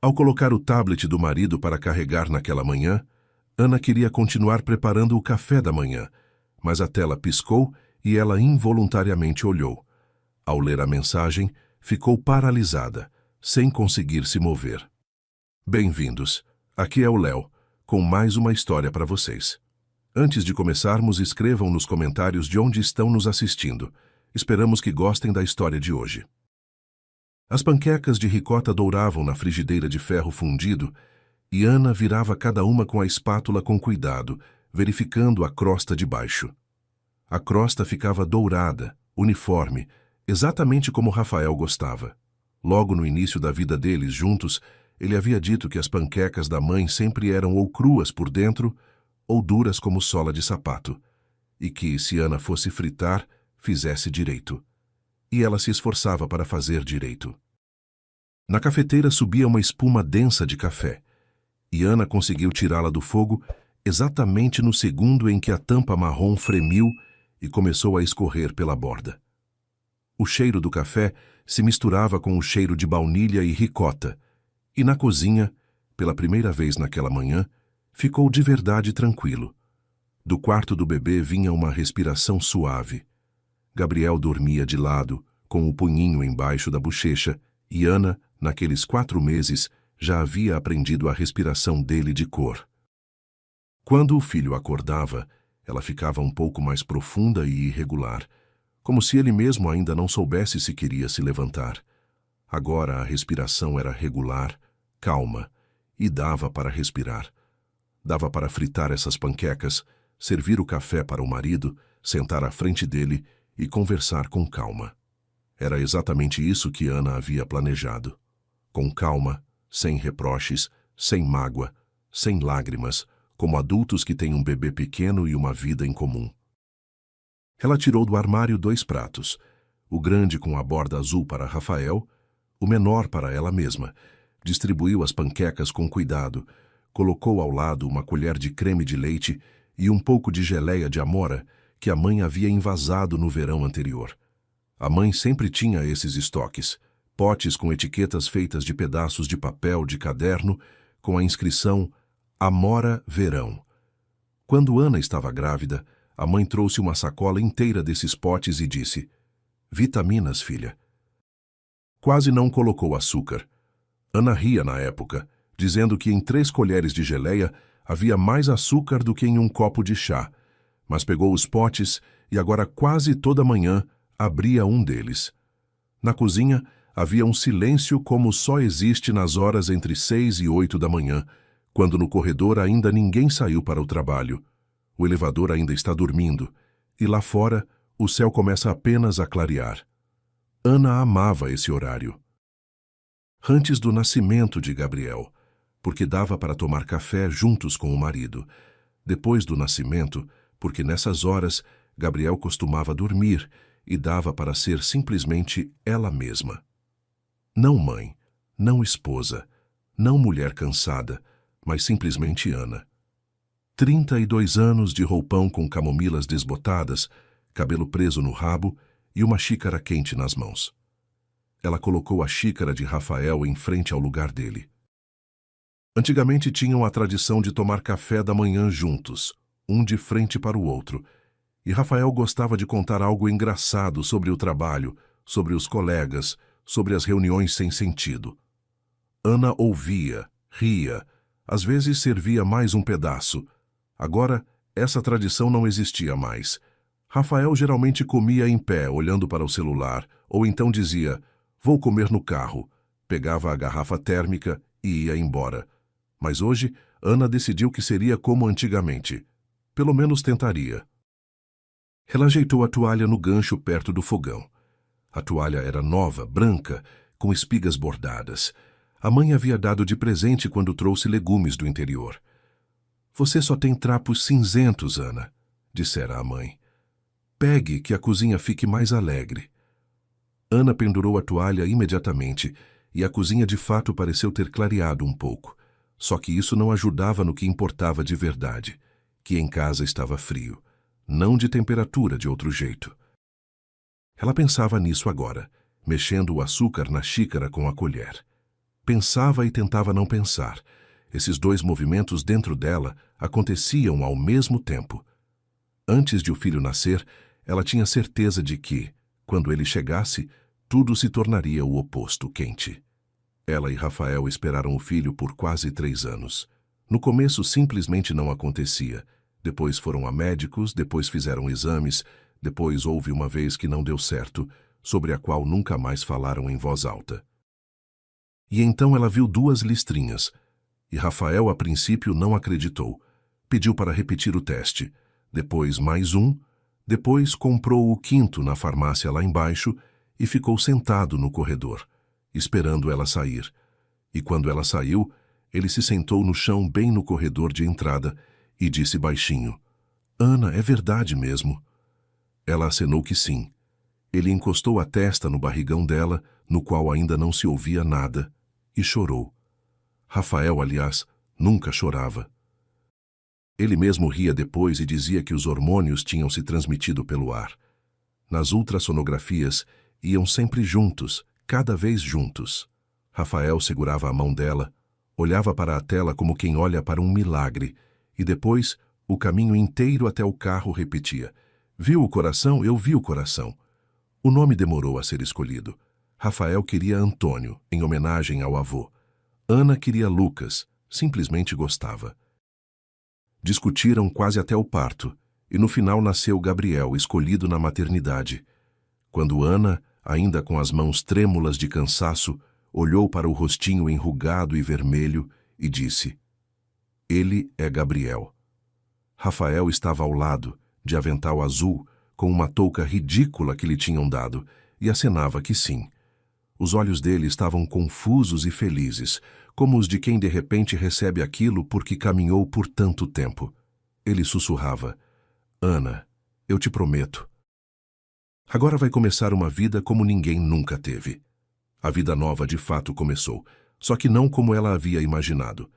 Ao colocar o tablet do marido para carregar naquela manhã, Ana queria continuar preparando o café da manhã, mas a tela piscou e ela involuntariamente olhou. Ao ler a mensagem, ficou paralisada, sem conseguir se mover. Bem-vindos, aqui é o Léo, com mais uma história para vocês. Antes de começarmos, escrevam nos comentários de onde estão nos assistindo. Esperamos que gostem da história de hoje. As panquecas de ricota douravam na frigideira de ferro fundido e Ana virava cada uma com a espátula com cuidado, verificando a crosta de baixo. A crosta ficava dourada, uniforme, exatamente como Rafael gostava. Logo no início da vida deles juntos, ele havia dito que as panquecas da mãe sempre eram ou cruas por dentro ou duras como sola de sapato, e que, se Ana fosse fritar, fizesse direito. E ela se esforçava para fazer direito. Na cafeteira subia uma espuma densa de café, e Ana conseguiu tirá-la do fogo exatamente no segundo em que a tampa marrom fremiu e começou a escorrer pela borda. O cheiro do café se misturava com o cheiro de baunilha e ricota, e na cozinha, pela primeira vez naquela manhã, ficou de verdade tranquilo. Do quarto do bebê vinha uma respiração suave. Gabriel dormia de lado, com o punhinho embaixo da bochecha, e Ana, naqueles 4 meses, já havia aprendido a respiração dele de cor. Quando o filho acordava, ela ficava um pouco mais profunda e irregular, como se ele mesmo ainda não soubesse se queria se levantar. Agora a respiração era regular, calma, e dava para respirar. Dava para fritar essas panquecas, servir o café para o marido, sentar à frente dele e conversar com calma. Era exatamente isso que Ana havia planejado. Com calma, sem reproches, sem mágoa, sem lágrimas, como adultos que têm um bebê pequeno e uma vida em comum. Ela tirou do armário 2 pratos, o grande com a borda azul para Rafael, o menor para ela mesma, distribuiu as panquecas com cuidado, colocou ao lado uma colher de creme de leite e um pouco de geleia de amora que a mãe havia envasado no verão anterior. A mãe sempre tinha esses estoques, potes com etiquetas feitas de pedaços de papel de caderno com a inscrição Amora Verão. Quando Ana estava grávida, a mãe trouxe uma sacola inteira desses potes e disse: "Vitaminas, filha." Quase não colocou açúcar. Ana ria na época, dizendo que em 3 colheres de geleia havia mais açúcar do que em um copo de chá, mas pegou os potes e agora quase toda manhã abria um deles. Na cozinha havia um silêncio como só existe nas horas entre 6 e 8 da manhã, quando no corredor ainda ninguém saiu para o trabalho. O elevador ainda está dormindo, e lá fora o céu começa apenas a clarear. Ana amava esse horário. Antes do nascimento de Gabriel, porque dava para tomar café juntos com o marido. Depois do nascimento, porque nessas horas Gabriel costumava dormir e dava para ser simplesmente ela mesma. Não mãe, não esposa, não mulher cansada, mas simplesmente Ana. 32 anos de roupão com camomilas desbotadas, cabelo preso no rabo e uma xícara quente nas mãos. Ela colocou a xícara de Rafael em frente ao lugar dele. Antigamente tinham a tradição de tomar café da manhã juntos, um de frente para o outro, e Rafael gostava de contar algo engraçado sobre o trabalho, sobre os colegas, sobre as reuniões sem sentido. Ana ouvia, ria, às vezes servia mais um pedaço. Agora, essa tradição não existia mais. Rafael geralmente comia em pé, olhando para o celular, ou então dizia: "Vou comer no carro", pegava a garrafa térmica e ia embora. Mas hoje, Ana decidiu que seria como antigamente. Pelo menos tentaria. Ela ajeitou a toalha no gancho perto do fogão. A toalha era nova, branca, com espigas bordadas. A mãe havia dado de presente quando trouxe legumes do interior. "Você só tem trapos cinzentos, Ana", dissera a mãe. "Pegue, que a cozinha fique mais alegre." Ana pendurou a toalha imediatamente, e a cozinha de fato pareceu ter clareado um pouco. Só que isso não ajudava no que importava de verdade, que em casa estava frio. Não de temperatura de outro jeito. Ela pensava nisso agora, mexendo o açúcar na xícara com a colher. Pensava e tentava não pensar. Esses dois movimentos dentro dela aconteciam ao mesmo tempo. Antes de o filho nascer, ela tinha certeza de que, quando ele chegasse, tudo se tornaria o oposto, quente. Ela e Rafael esperaram o filho por quase 3 anos. No começo simplesmente não acontecia. Depois foram a médicos, depois fizeram exames, depois houve uma vez que não deu certo, sobre a qual nunca mais falaram em voz alta. E então ela viu 2 listrinhas, e Rafael a princípio não acreditou. Pediu para repetir o teste, depois mais um, depois comprou o 5º na farmácia lá embaixo e ficou sentado no corredor, esperando ela sair. E quando ela saiu, ele se sentou no chão bem no corredor de entrada e disse baixinho: "Ana, é verdade mesmo." Ela acenou que sim. Ele encostou a testa no barrigão dela, no qual ainda não se ouvia nada, e chorou. Rafael, aliás, nunca chorava. Ele mesmo ria depois e dizia que os hormônios tinham se transmitido pelo ar. Nas ultrassonografias, iam sempre juntos, cada vez juntos. Rafael segurava a mão dela, olhava para a tela como quem olha para um milagre, e depois, o caminho inteiro até o carro repetia: "Viu o coração? Eu vi o coração." O nome demorou a ser escolhido. Rafael queria Antônio, em homenagem ao avô. Ana queria Lucas, simplesmente gostava. Discutiram quase até o parto, e no final nasceu Gabriel, escolhido na maternidade. Quando Ana, ainda com as mãos trêmulas de cansaço, olhou para o rostinho enrugado e vermelho e disse: "Ele é Gabriel." Rafael estava ao lado, de avental azul, com uma touca ridícula que lhe tinham dado, e acenava que sim. Os olhos dele estavam confusos e felizes, como os de quem de repente recebe aquilo porque caminhou por tanto tempo. Ele sussurrava: "Ana, eu te prometo. Agora vai começar uma vida como ninguém nunca teve." A vida nova de fato começou, só que não como ela havia imaginado.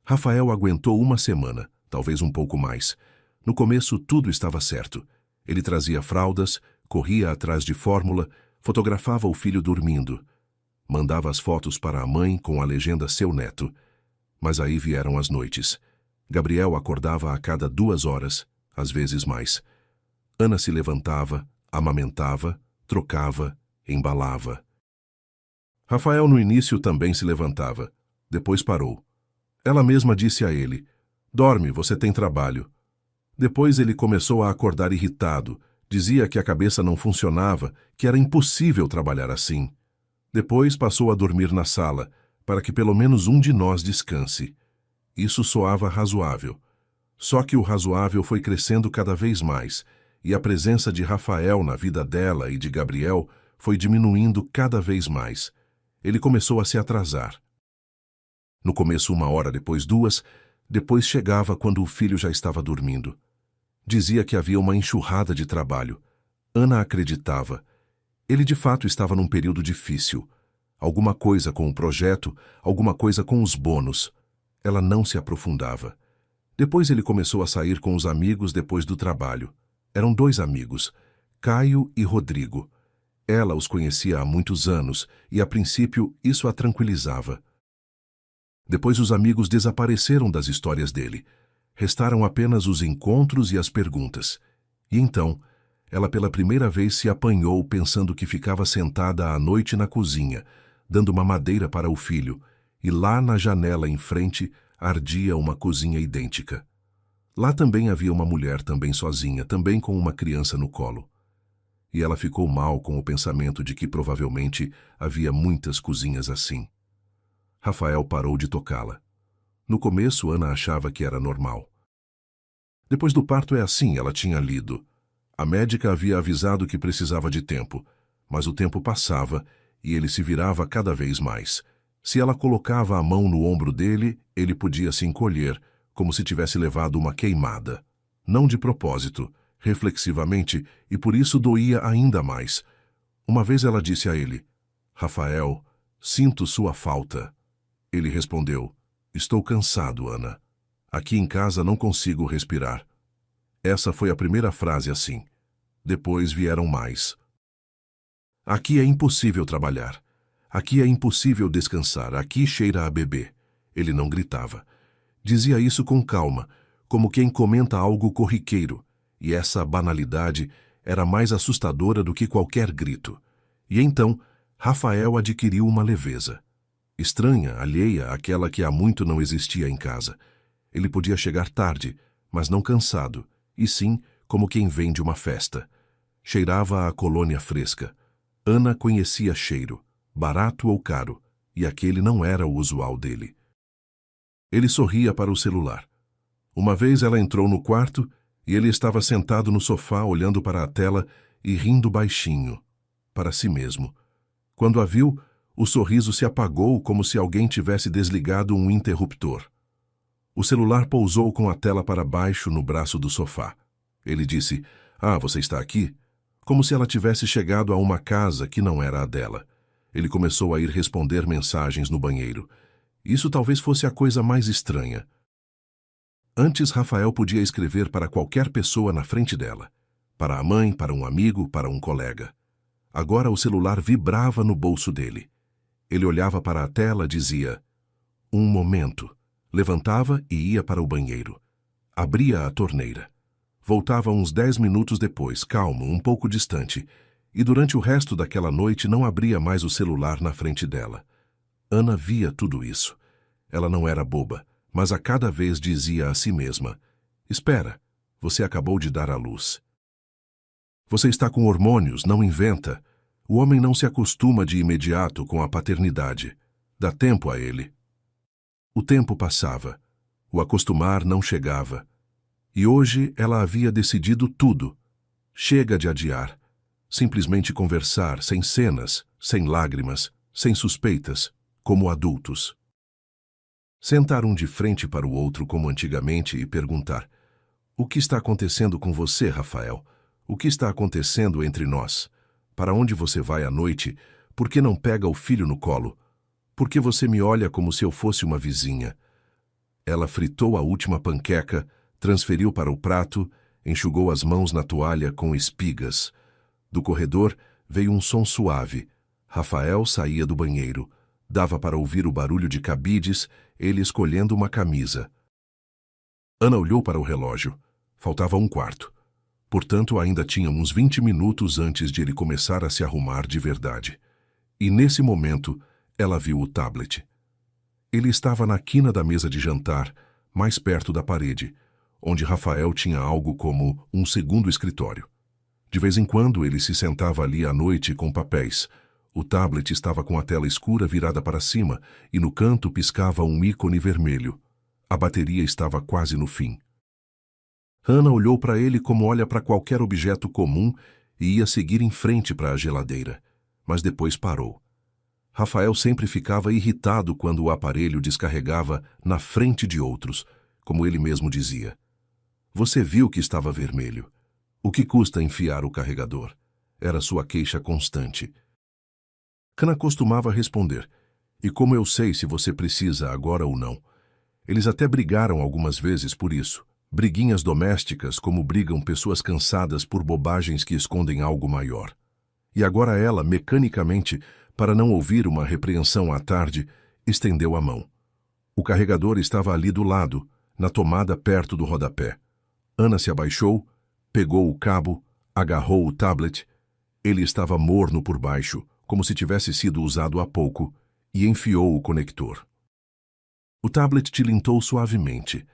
Rafael aguentou uma semana, talvez um pouco mais. No começo tudo estava certo. Ele trazia fraldas, corria atrás de fórmula, fotografava o filho dormindo. Mandava as fotos para a mãe com a legenda "seu neto." Mas aí vieram as noites. Gabriel acordava a cada 2 horas, às vezes mais. Ana se levantava, amamentava, trocava, embalava. Rafael no início também se levantava. Depois parou. Ela mesma disse a ele: "Dorme, você tem trabalho." Depois ele começou a acordar irritado. Dizia que a cabeça não funcionava, que era impossível trabalhar assim. Depois passou a dormir na sala, para que pelo menos um de nós descanse. Isso soava razoável. Só que o razoável foi crescendo cada vez mais, e a presença de Rafael na vida dela e de Gabriel foi diminuindo cada vez mais. Ele começou a se atrasar. No começo 1 hora, depois 2, depois chegava quando o filho já estava dormindo. Dizia que havia uma enxurrada de trabalho. Ana acreditava. Ele de fato estava num período difícil. Alguma coisa com o projeto, alguma coisa com os bônus. Ela não se aprofundava. Depois ele começou a sair com os amigos depois do trabalho. Eram 2 amigos, Caio e Rodrigo. Ela os conhecia há muitos anos e, a princípio, isso a tranquilizava. Depois os amigos desapareceram das histórias dele. Restaram apenas os encontros e as perguntas. E então, ela pela primeira vez se apanhou pensando que ficava sentada à noite na cozinha, dando uma madeira para o filho, e lá na janela em frente ardia uma cozinha idêntica. Lá também havia uma mulher, também sozinha, também com uma criança no colo. E ela ficou mal com o pensamento de que provavelmente havia muitas cozinhas assim. Rafael parou de tocá-la. No começo, Ana achava que era normal. Depois do parto é assim, ela tinha lido. A médica havia avisado que precisava de tempo, mas o tempo passava e ele se virava cada vez mais. Se ela colocava a mão no ombro dele, ele podia se encolher, como se tivesse levado uma queimada. Não de propósito, reflexivamente, e por isso doía ainda mais. Uma vez ela disse a ele: "Rafael, sinto sua falta." Ele respondeu: "Estou cansado, Ana. Aqui em casa não consigo respirar." Essa foi a primeira frase assim. Depois vieram mais. "Aqui é impossível trabalhar. Aqui é impossível descansar, aqui cheira a bebê. Ele não gritava. Dizia isso com calma, como quem comenta algo corriqueiro, e essa banalidade era mais assustadora do que qualquer grito. E então, Rafael adquiriu uma leveza. Estranha, alheia àquela que há muito não existia em casa. Ele podia chegar tarde, mas não cansado, e sim como quem vem de uma festa. Cheirava a colônia fresca. Ana conhecia cheiro, barato ou caro, e aquele não era o usual dele. Ele sorria para o celular. Uma vez ela entrou no quarto e ele estava sentado no sofá olhando para a tela e rindo baixinho, para si mesmo. Quando a viu, o sorriso se apagou como se alguém tivesse desligado um interruptor. O celular pousou com a tela para baixo no braço do sofá. Ele disse, você está aqui? Como se ela tivesse chegado a uma casa que não era a dela. Ele começou a ir responder mensagens no banheiro. Isso talvez fosse a coisa mais estranha. Antes, Rafael podia escrever para qualquer pessoa na frente dela. Para a mãe, para um amigo, para um colega. Agora o celular vibrava no bolso dele. Ele olhava para a tela, dizia, um momento. Levantava e ia para o banheiro. Abria a torneira. Voltava uns 10 minutos depois, calmo, um pouco distante, e durante o resto daquela noite não abria mais o celular na frente dela. Ana via tudo isso. Ela não era boba, mas a cada vez dizia a si mesma, espera, você acabou de dar à luz. Você está com hormônios, não inventa. O homem não se acostuma de imediato com a paternidade. Dá tempo a ele. O tempo passava. O acostumar não chegava. E hoje ela havia decidido tudo. Chega de adiar. Simplesmente conversar, sem cenas, sem lágrimas, sem suspeitas, como adultos. Sentar um de frente para o outro como antigamente e perguntar, o que está acontecendo com você, Rafael? O que está acontecendo entre nós? Para onde você vai à noite? Por que não pega o filho no colo? Por que você me olha como se eu fosse uma vizinha? Ela fritou a última panqueca, transferiu para o prato, enxugou as mãos na toalha com espigas. Do corredor veio um som suave. Rafael saía do banheiro. Dava para ouvir o barulho de cabides, ele escolhendo uma camisa. Ana olhou para o relógio. Faltava um quarto. Portanto, ainda tinha uns 20 minutos antes de ele começar a se arrumar de verdade. E nesse momento, ela viu o tablet. Ele estava na quina da mesa de jantar, mais perto da parede, onde Rafael tinha algo como um segundo escritório. De vez em quando, ele se sentava ali à noite com papéis. O tablet estava com a tela escura virada para cima e no canto piscava um ícone vermelho. A bateria estava quase no fim. Ana olhou para ele como olha para qualquer objeto comum e ia seguir em frente para a geladeira, mas depois parou. Rafael sempre ficava irritado quando o aparelho descarregava na frente de outros, como ele mesmo dizia. Você viu que estava vermelho. O que custa enfiar o carregador? Era sua queixa constante. Ana costumava responder, e como eu sei se você precisa agora ou não? Eles até brigaram algumas vezes por isso. Briguinhas domésticas como brigam pessoas cansadas por bobagens que escondem algo maior. E agora ela, mecanicamente, para não ouvir uma repreensão à tarde, estendeu a mão. O carregador estava ali do lado, na tomada perto do rodapé. Ana se abaixou, pegou o cabo, agarrou o tablet. Ele estava morno por baixo, como se tivesse sido usado há pouco, e enfiou o conector. O tablet tilintou suavemente.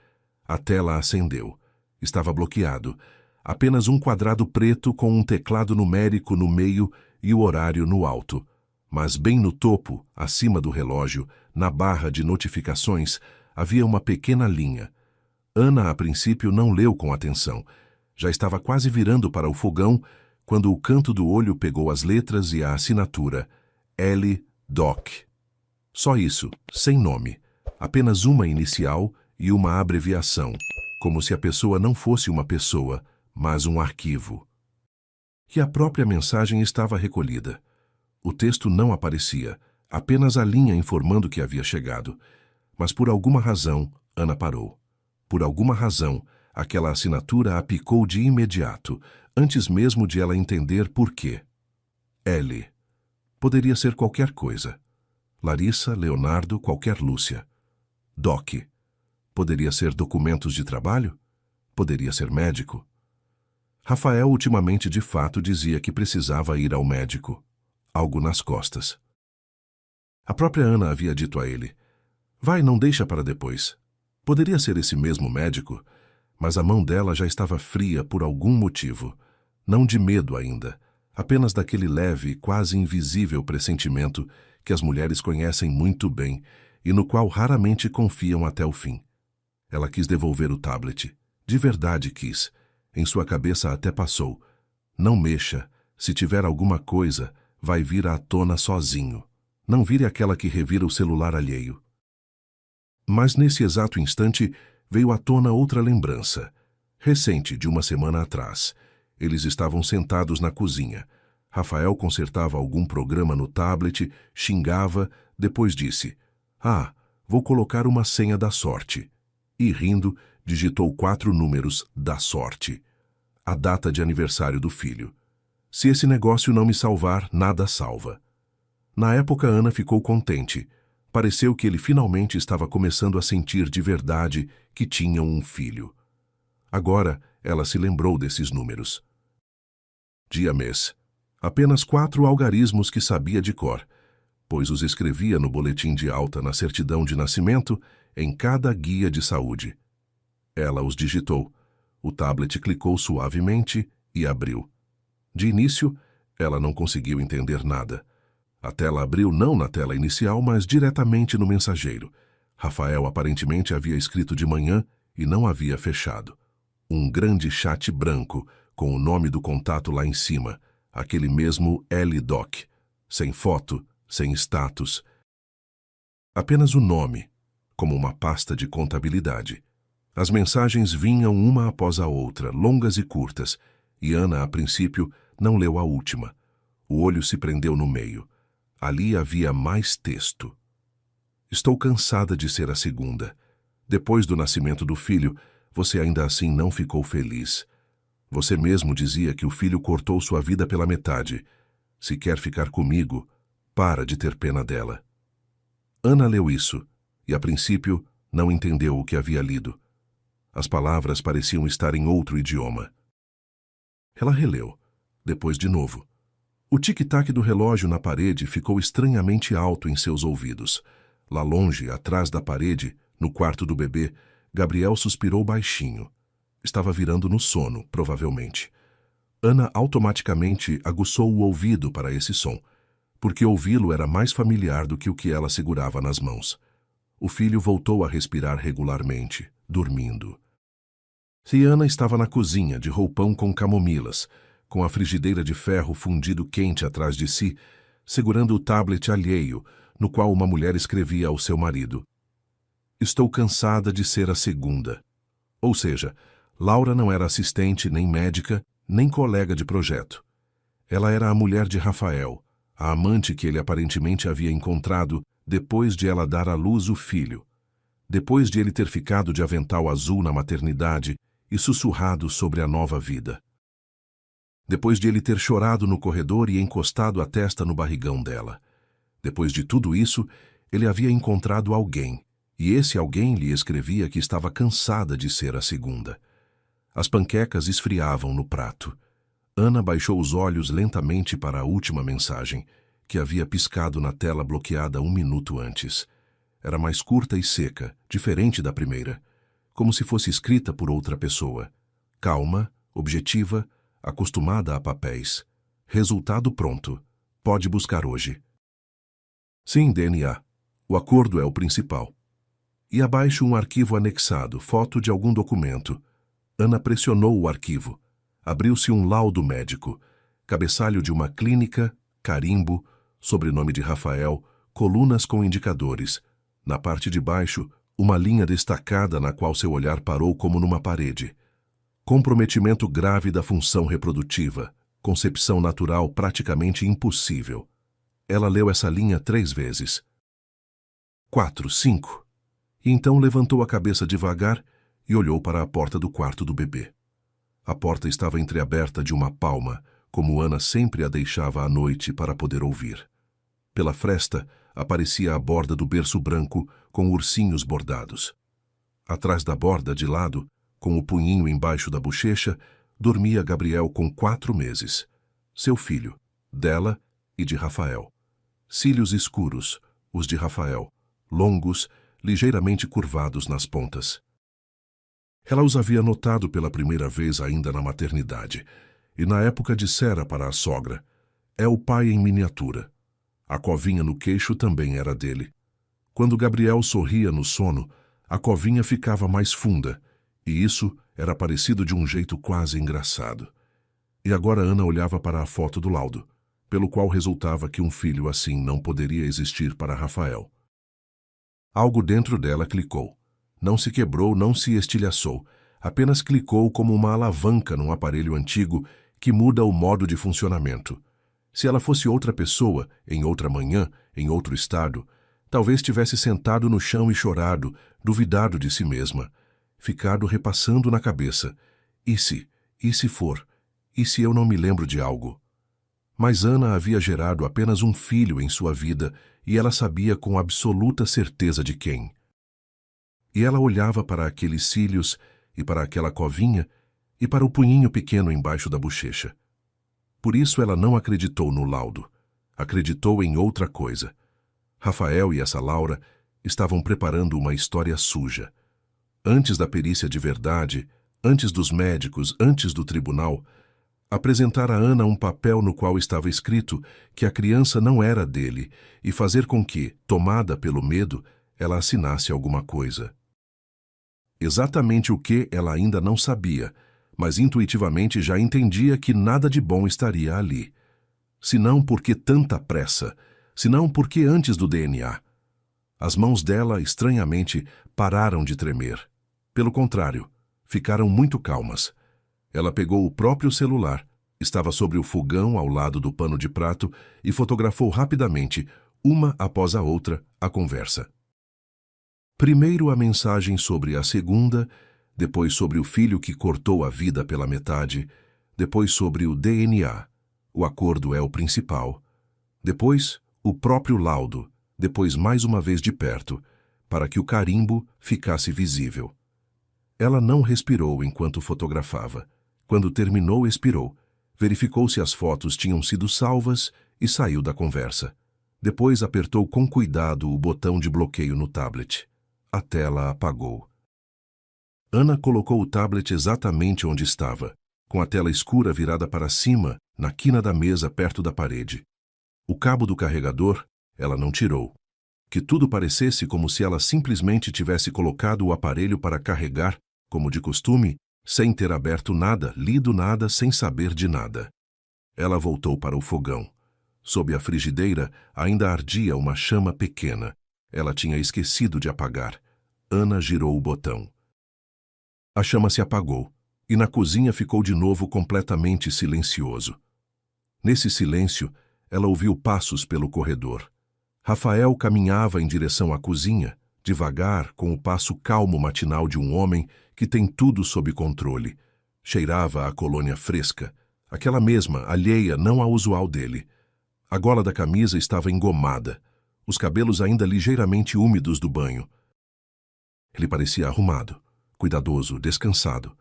A tela acendeu. Estava bloqueado. Apenas um quadrado preto com um teclado numérico no meio e o horário no alto. Mas bem no topo, acima do relógio, na barra de notificações, havia uma pequena linha. Ana, a princípio, não leu com atenção. Já estava quase virando para o fogão, quando o canto do olho pegou as letras e a assinatura. L. Doc. Só isso, sem nome. Apenas uma inicial e uma abreviação, como se a pessoa não fosse uma pessoa, mas um arquivo. E a própria mensagem estava recolhida. O texto não aparecia, apenas a linha informando que havia chegado. Mas por alguma razão, Ana parou. Por alguma razão, aquela assinatura a picou de imediato, antes mesmo de ela entender por quê. L. Poderia ser qualquer coisa. Larissa, Leonardo, qualquer Lúcia. Doc. Poderia ser documentos de trabalho? Poderia ser médico. Rafael ultimamente de fato dizia que precisava ir ao médico. Algo nas costas. A própria Ana havia dito a ele: vai, não deixa para depois. Poderia ser esse mesmo médico, mas a mão dela já estava fria por algum motivo. Não de medo ainda, apenas daquele leve, quase invisível pressentimento que as mulheres conhecem muito bem e no qual raramente confiam até o fim. Ela quis devolver o tablet. De verdade quis. Em sua cabeça até passou: não mexa, se tiver alguma coisa, vai vir à tona sozinho. Não vire aquela que revira o celular alheio. Mas nesse exato instante veio à tona outra lembrança, recente, de uma semana atrás. Eles estavam sentados na cozinha. Rafael consertava algum programa no tablet, xingava, depois disse: ah, vou colocar uma senha da sorte. E rindo, digitou 4 números da sorte. A data de aniversário do filho. Se esse negócio não me salvar, nada salva. Na época, Ana ficou contente. Pareceu que ele finalmente estava começando a sentir de verdade que tinham um filho. Agora, ela se lembrou desses números. Dia-mês. Apenas 4 algarismos que sabia de cor, pois os escrevia no boletim de alta, na certidão de nascimento, em cada guia de saúde. Ela os digitou. O tablet clicou suavemente e abriu. De início, ela não conseguiu entender nada. A tela abriu não na tela inicial, mas diretamente no mensageiro. Rafael aparentemente havia escrito de manhã e não havia fechado. Um grande chat branco, com o nome do contato lá em cima, aquele mesmo L-Doc, sem foto, sem status. Apenas o nome, como uma pasta de contabilidade. As mensagens vinham uma após a outra, longas e curtas, e Ana, a princípio, não leu a última. O olho se prendeu no meio. Ali havia mais texto. Estou cansada de ser a segunda. Depois do nascimento do filho, você ainda assim não ficou feliz. Você mesmo dizia que o filho cortou sua vida pela metade. Se quer ficar comigo, para de ter pena dela. Ana leu isso, e a princípio não entendeu o que havia lido. As palavras pareciam estar em outro idioma. Ela releu, depois de novo. O tic-tac do relógio na parede ficou estranhamente alto em seus ouvidos. Lá longe, atrás da parede, no quarto do bebê, Gabriel suspirou baixinho. Estava virando no sono, provavelmente. Ana automaticamente aguçou o ouvido para esse som, porque ouvi-lo era mais familiar do que o que ela segurava nas mãos. O filho voltou a respirar regularmente, dormindo. Ana estava na cozinha, de roupão com camomilas, com a frigideira de ferro fundido quente atrás de si, segurando o tablet alheio, no qual uma mulher escrevia ao seu marido: estou cansada de ser a segunda. Ou seja, Laura não era assistente, nem médica, nem colega de projeto. Ela era a mulher de Rafael, a amante que ele aparentemente havia encontrado depois de ela dar à luz o filho, depois de ele ter ficado de avental azul na maternidade e sussurrado sobre a nova vida. Depois de ele ter chorado no corredor e encostado a testa no barrigão dela. Depois de tudo isso, ele havia encontrado alguém, e esse alguém lhe escrevia que estava cansada de ser a segunda. As panquecas esfriavam no prato. Ana baixou os olhos lentamente para a última mensagem, que havia piscado na tela bloqueada 1 minuto antes. Era mais curta e seca, diferente da primeira, como se fosse escrita por outra pessoa. Calma, objetiva, acostumada a papéis. Resultado pronto. Pode buscar hoje. Sim, DNA. O acordo é o principal. E abaixo um arquivo anexado, foto de algum documento. Ana pressionou o arquivo. Abriu-se um laudo médico. Cabeçalho de uma clínica, carimbo, sobrenome de Rafael, colunas com indicadores. Na parte de baixo, uma linha destacada na qual seu olhar parou como numa parede. Comprometimento grave da função reprodutiva. Concepção natural praticamente impossível. Ela leu essa linha 3 vezes. 4, 5. E então levantou a cabeça devagar e olhou para a porta do quarto do bebê. A porta estava entreaberta de uma palma, como Ana sempre a deixava à noite para poder ouvir. Pela fresta, aparecia a borda do berço branco com ursinhos bordados. Atrás da borda, de lado, com o punhinho embaixo da bochecha, dormia Gabriel com 4 meses. Seu filho, dela e de Rafael. Cílios escuros, os de Rafael, longos, ligeiramente curvados nas pontas. Ela os havia notado pela primeira vez ainda na maternidade, e na época dissera para a sogra: é o pai em miniatura. A covinha no queixo também era dele. Quando Gabriel sorria no sono, a covinha ficava mais funda, e isso era parecido de um jeito quase engraçado. E agora Ana olhava para a foto do laudo, pelo qual resultava que um filho assim não poderia existir para Rafael. Algo dentro dela clicou. Não se quebrou, não se estilhaçou, apenas clicou como uma alavanca num aparelho antigo que muda o modo de funcionamento. Se ela fosse outra pessoa, em outra manhã, em outro estado, talvez tivesse sentado no chão e chorado, duvidado de si mesma, ficado repassando na cabeça: e se for, e se eu não me lembro de algo? Mas Ana havia gerado apenas um filho em sua vida e ela sabia com absoluta certeza de quem. E ela olhava para aqueles cílios e para aquela covinha e para o punhinho pequeno embaixo da bochecha. Por isso ela não acreditou no laudo. Acreditou em outra coisa. Rafael e essa Laura estavam preparando uma história suja. Antes da perícia de verdade, antes dos médicos, antes do tribunal, apresentar a Ana um papel no qual estava escrito que a criança não era dele e fazer com que, tomada pelo medo, ela assinasse alguma coisa. Exatamente o que ela ainda não sabia, mas intuitivamente já entendia que nada de bom estaria ali. Senão por que tanta pressa? Senão por que antes do DNA? As mãos dela, estranhamente, pararam de tremer. Pelo contrário, ficaram muito calmas. Ela pegou o próprio celular, estava sobre o fogão ao lado do pano de prato e fotografou rapidamente, uma após a outra, a conversa. Primeiro a mensagem sobre a segunda, depois sobre o filho que cortou a vida pela metade, depois sobre o DNA, o acordo é o principal, depois o próprio laudo, depois mais uma vez de perto, para que o carimbo ficasse visível. Ela não respirou enquanto fotografava. Quando terminou, expirou, verificou se as fotos tinham sido salvas e saiu da conversa. Depois apertou com cuidado o botão de bloqueio no tablet. A tela apagou. Ana colocou o tablet exatamente onde estava, com a tela escura virada para cima, na quina da mesa perto da parede. O cabo do carregador, ela não tirou. Que tudo parecesse como se ela simplesmente tivesse colocado o aparelho para carregar, como de costume, sem ter aberto nada, lido nada, sem saber de nada. Ela voltou para o fogão. Sob a frigideira ainda ardia uma chama pequena. Ela tinha esquecido de apagar. Ana girou o botão. A chama se apagou, e na cozinha ficou de novo completamente silencioso. Nesse silêncio, ela ouviu passos pelo corredor. Rafael caminhava em direção à cozinha, devagar, com o passo calmo matinal de um homem que tem tudo sob controle. Cheirava a colônia fresca, aquela mesma, alheia, não a usual dele. A gola da camisa estava engomada, os cabelos ainda ligeiramente úmidos do banho. Ele parecia arrumado, cuidadoso, descansado.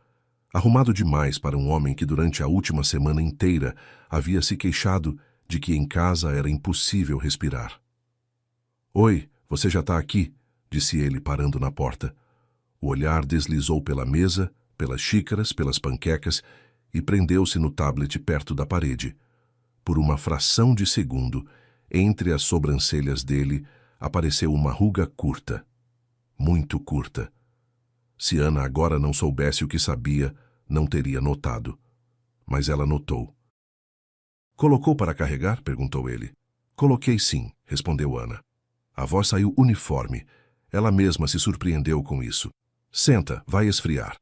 Arrumado demais para um homem que durante a última semana inteira havia se queixado de que em casa era impossível respirar. "Oi, você já está aqui?", disse ele, parando na porta. O olhar deslizou pela mesa, pelas xícaras, pelas panquecas e prendeu-se no tablet perto da parede. Por uma fração de segundo, entre as sobrancelhas dele, apareceu uma ruga curta. Muito curta. Se Ana agora não soubesse o que sabia, não teria notado. Mas ela notou. "Colocou para carregar?", perguntou ele. "Coloquei sim", respondeu Ana. A voz saiu uniforme. Ela mesma se surpreendeu com isso. "Senta, vai esfriar."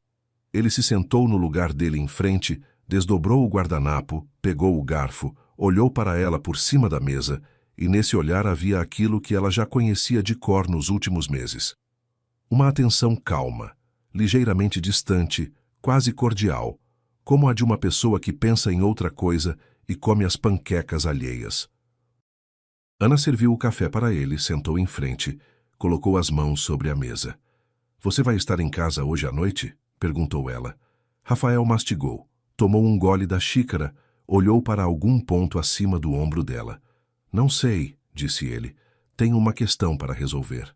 Ele se sentou no lugar dele em frente, desdobrou o guardanapo, pegou o garfo, olhou para ela por cima da mesa, e nesse olhar havia aquilo que ela já conhecia de cor nos últimos meses. Uma atenção calma, ligeiramente distante, quase cordial, como a de uma pessoa que pensa em outra coisa e come as panquecas alheias. Ana serviu o café para ele, sentou em frente, colocou as mãos sobre a mesa. Você vai estar em casa hoje à noite? Perguntou ela. Rafael mastigou, tomou um gole da xícara, olhou para algum ponto acima do ombro dela. Não sei, disse ele. Tenho uma questão para resolver.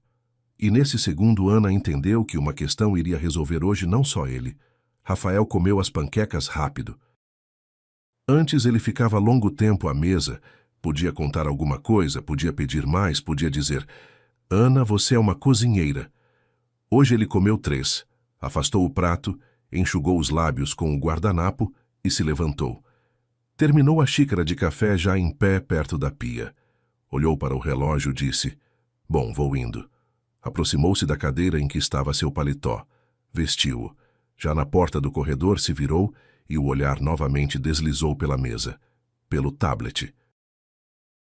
E nesse segundo Ana entendeu que uma questão iria resolver hoje não só ele. Rafael comeu as panquecas rápido. Antes ele ficava longo tempo à mesa, podia contar alguma coisa, podia pedir mais, podia dizer: Ana, você é uma cozinheira. Hoje ele comeu 3, afastou o prato, enxugou os lábios com o guardanapo e se levantou. Terminou a xícara de café já em pé perto da pia. Olhou para o relógio e disse: Bom, vou indo. Aproximou-se da cadeira em que estava seu paletó. Vestiu-o. Já na porta do corredor se virou e o olhar novamente deslizou pela mesa, pelo tablet.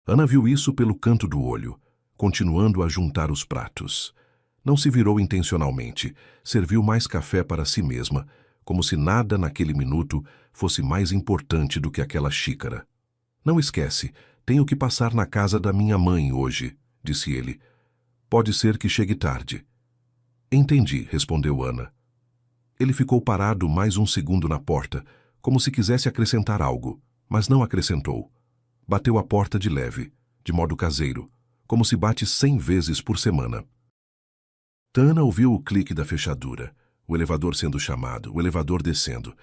Ana viu isso pelo canto do olho, continuando a juntar os pratos. Não se virou intencionalmente, serviu mais café para si mesma, como se nada naquele minuto fosse mais importante do que aquela xícara. Não esquece, tenho que passar na casa da minha mãe hoje, disse ele. Pode ser que chegue tarde. Entendi, respondeu Ana. Ele ficou parado mais um segundo na porta, como se quisesse acrescentar algo, mas não acrescentou. Bateu a porta de leve, de modo caseiro, como se bate 100 vezes por semana. Ana ouviu o clique da fechadura, o elevador sendo chamado, o elevador descendo,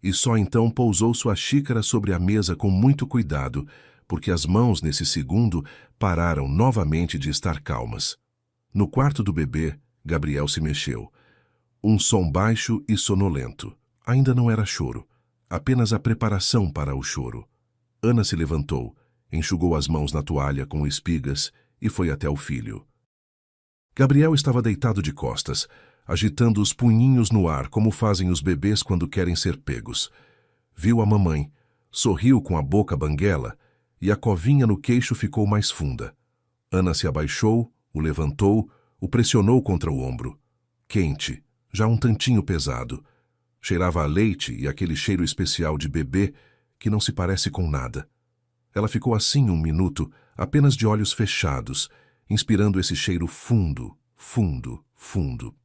e só então pousou sua xícara sobre a mesa com muito cuidado, porque as mãos nesse segundo pararam novamente de estar calmas. No quarto do bebê, Gabriel se mexeu. Um som baixo e sonolento. Ainda não era choro, apenas a preparação para o choro. Ana se levantou, enxugou as mãos na toalha com espigas e foi até o filho. Gabriel estava deitado de costas, agitando os punhinhos no ar como fazem os bebês quando querem ser pegos. Viu a mamãe, sorriu com a boca banguela e a covinha no queixo ficou mais funda. Ana se abaixou, o levantou, o pressionou contra o ombro. Quente, já um tantinho pesado. Cheirava a leite e aquele cheiro especial de bebê que não se parece com nada. Ela ficou assim um minuto, apenas de olhos fechados, inspirando esse cheiro fundo, fundo, fundo.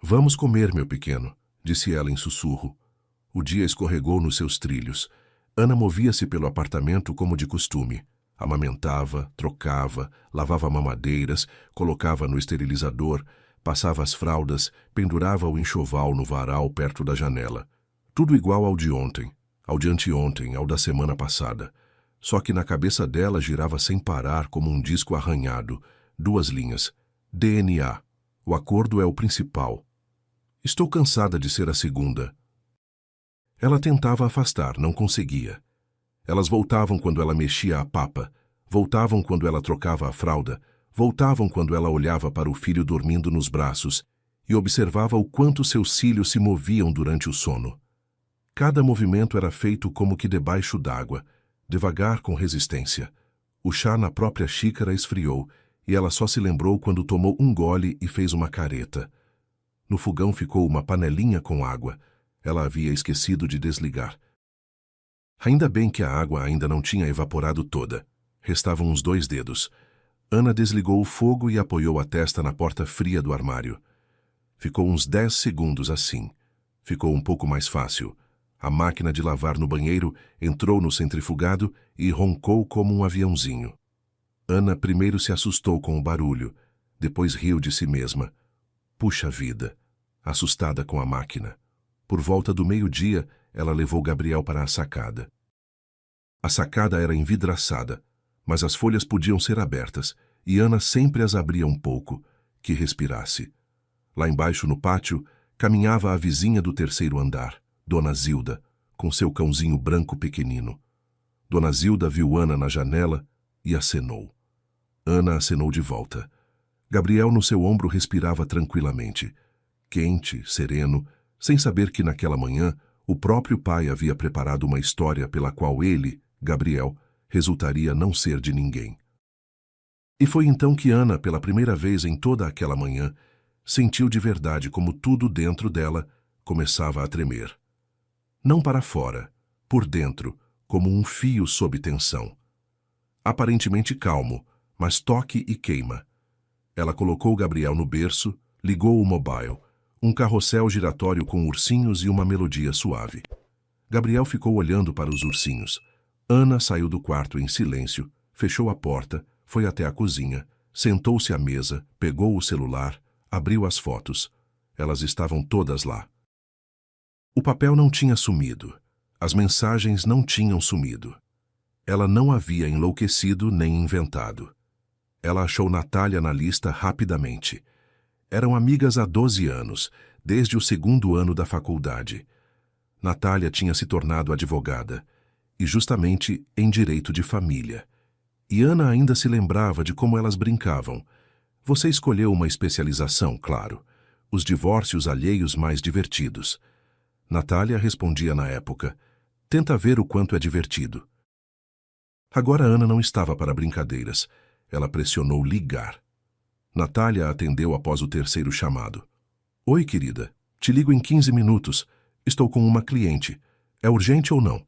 Vamos comer, meu pequeno, disse ela em sussurro. O dia escorregou nos seus trilhos. Ana movia-se pelo apartamento como de costume. Amamentava, trocava, lavava mamadeiras, colocava no esterilizador, passava as fraldas, pendurava o enxoval no varal perto da janela. Tudo igual ao de ontem, ao de anteontem, ao da semana passada. Só que na cabeça dela girava sem parar como um disco arranhado. 2 linhas. DNA. O acordo é o principal. Estou cansada de ser a segunda. Ela tentava afastar, não conseguia. Elas voltavam quando ela mexia a papa, voltavam quando ela trocava a fralda, voltavam quando ela olhava para o filho dormindo nos braços e observava o quanto seus cílios se moviam durante o sono. Cada movimento era feito como que debaixo d'água, devagar com resistência. O chá na própria xícara esfriou e ela só se lembrou quando tomou um gole e fez uma careta. No fogão ficou uma panelinha com água. Ela havia esquecido de desligar. Ainda bem que a água ainda não tinha evaporado toda. Restavam uns 2 dedos. Ana desligou o fogo e apoiou a testa na porta fria do armário. Ficou uns 10 segundos assim. Ficou um pouco mais fácil. A máquina de lavar no banheiro entrou no centrifugado e roncou como um aviãozinho. Ana primeiro se assustou com o barulho, depois riu de si mesma. Puxa vida! Assustada com a máquina. Por volta do meio-dia, ela levou Gabriel para a sacada. A sacada era envidraçada, mas as folhas podiam ser abertas, e Ana sempre as abria um pouco, que respirasse. Lá embaixo no pátio, caminhava a vizinha do 3º andar, Dona Zilda, com seu cãozinho branco pequenino. Dona Zilda viu Ana na janela e acenou. Ana acenou de volta. Gabriel no seu ombro respirava tranquilamente, quente, sereno, sem saber que naquela manhã o próprio pai havia preparado uma história pela qual ele, Gabriel, resultaria não ser de ninguém. E foi então que Ana, pela primeira vez em toda aquela manhã, sentiu de verdade como tudo dentro dela começava a tremer. Não para fora, por dentro, como um fio sob tensão. aparentemente calmo, mas toque e queima. Ela colocou Gabriel no berço, ligou o mobile, um carrossel giratório com ursinhos e uma melodia suave. Gabriel ficou olhando para os ursinhos. Ana saiu do quarto em silêncio, fechou a porta, foi até a cozinha, sentou-se à mesa, pegou o celular, abriu as fotos. Elas estavam todas lá. O papel não tinha sumido. As mensagens não tinham sumido. Ela não havia enlouquecido nem inventado. Ela achou Natália na lista rapidamente. Eram amigas há 12 anos, desde o segundo ano da faculdade. Natália tinha se tornado advogada, e justamente em direito de família. E Ana ainda se lembrava de como elas brincavam. Você escolheu uma especialização, claro. Os divórcios alheios mais divertidos. Natália respondia na época: tenta ver o quanto é divertido. Agora Ana não estava para brincadeiras. Ela pressionou ligar. Natália atendeu após o terceiro chamado. Oi, querida. Te ligo em 15 minutos. Estou com uma cliente. É urgente ou não?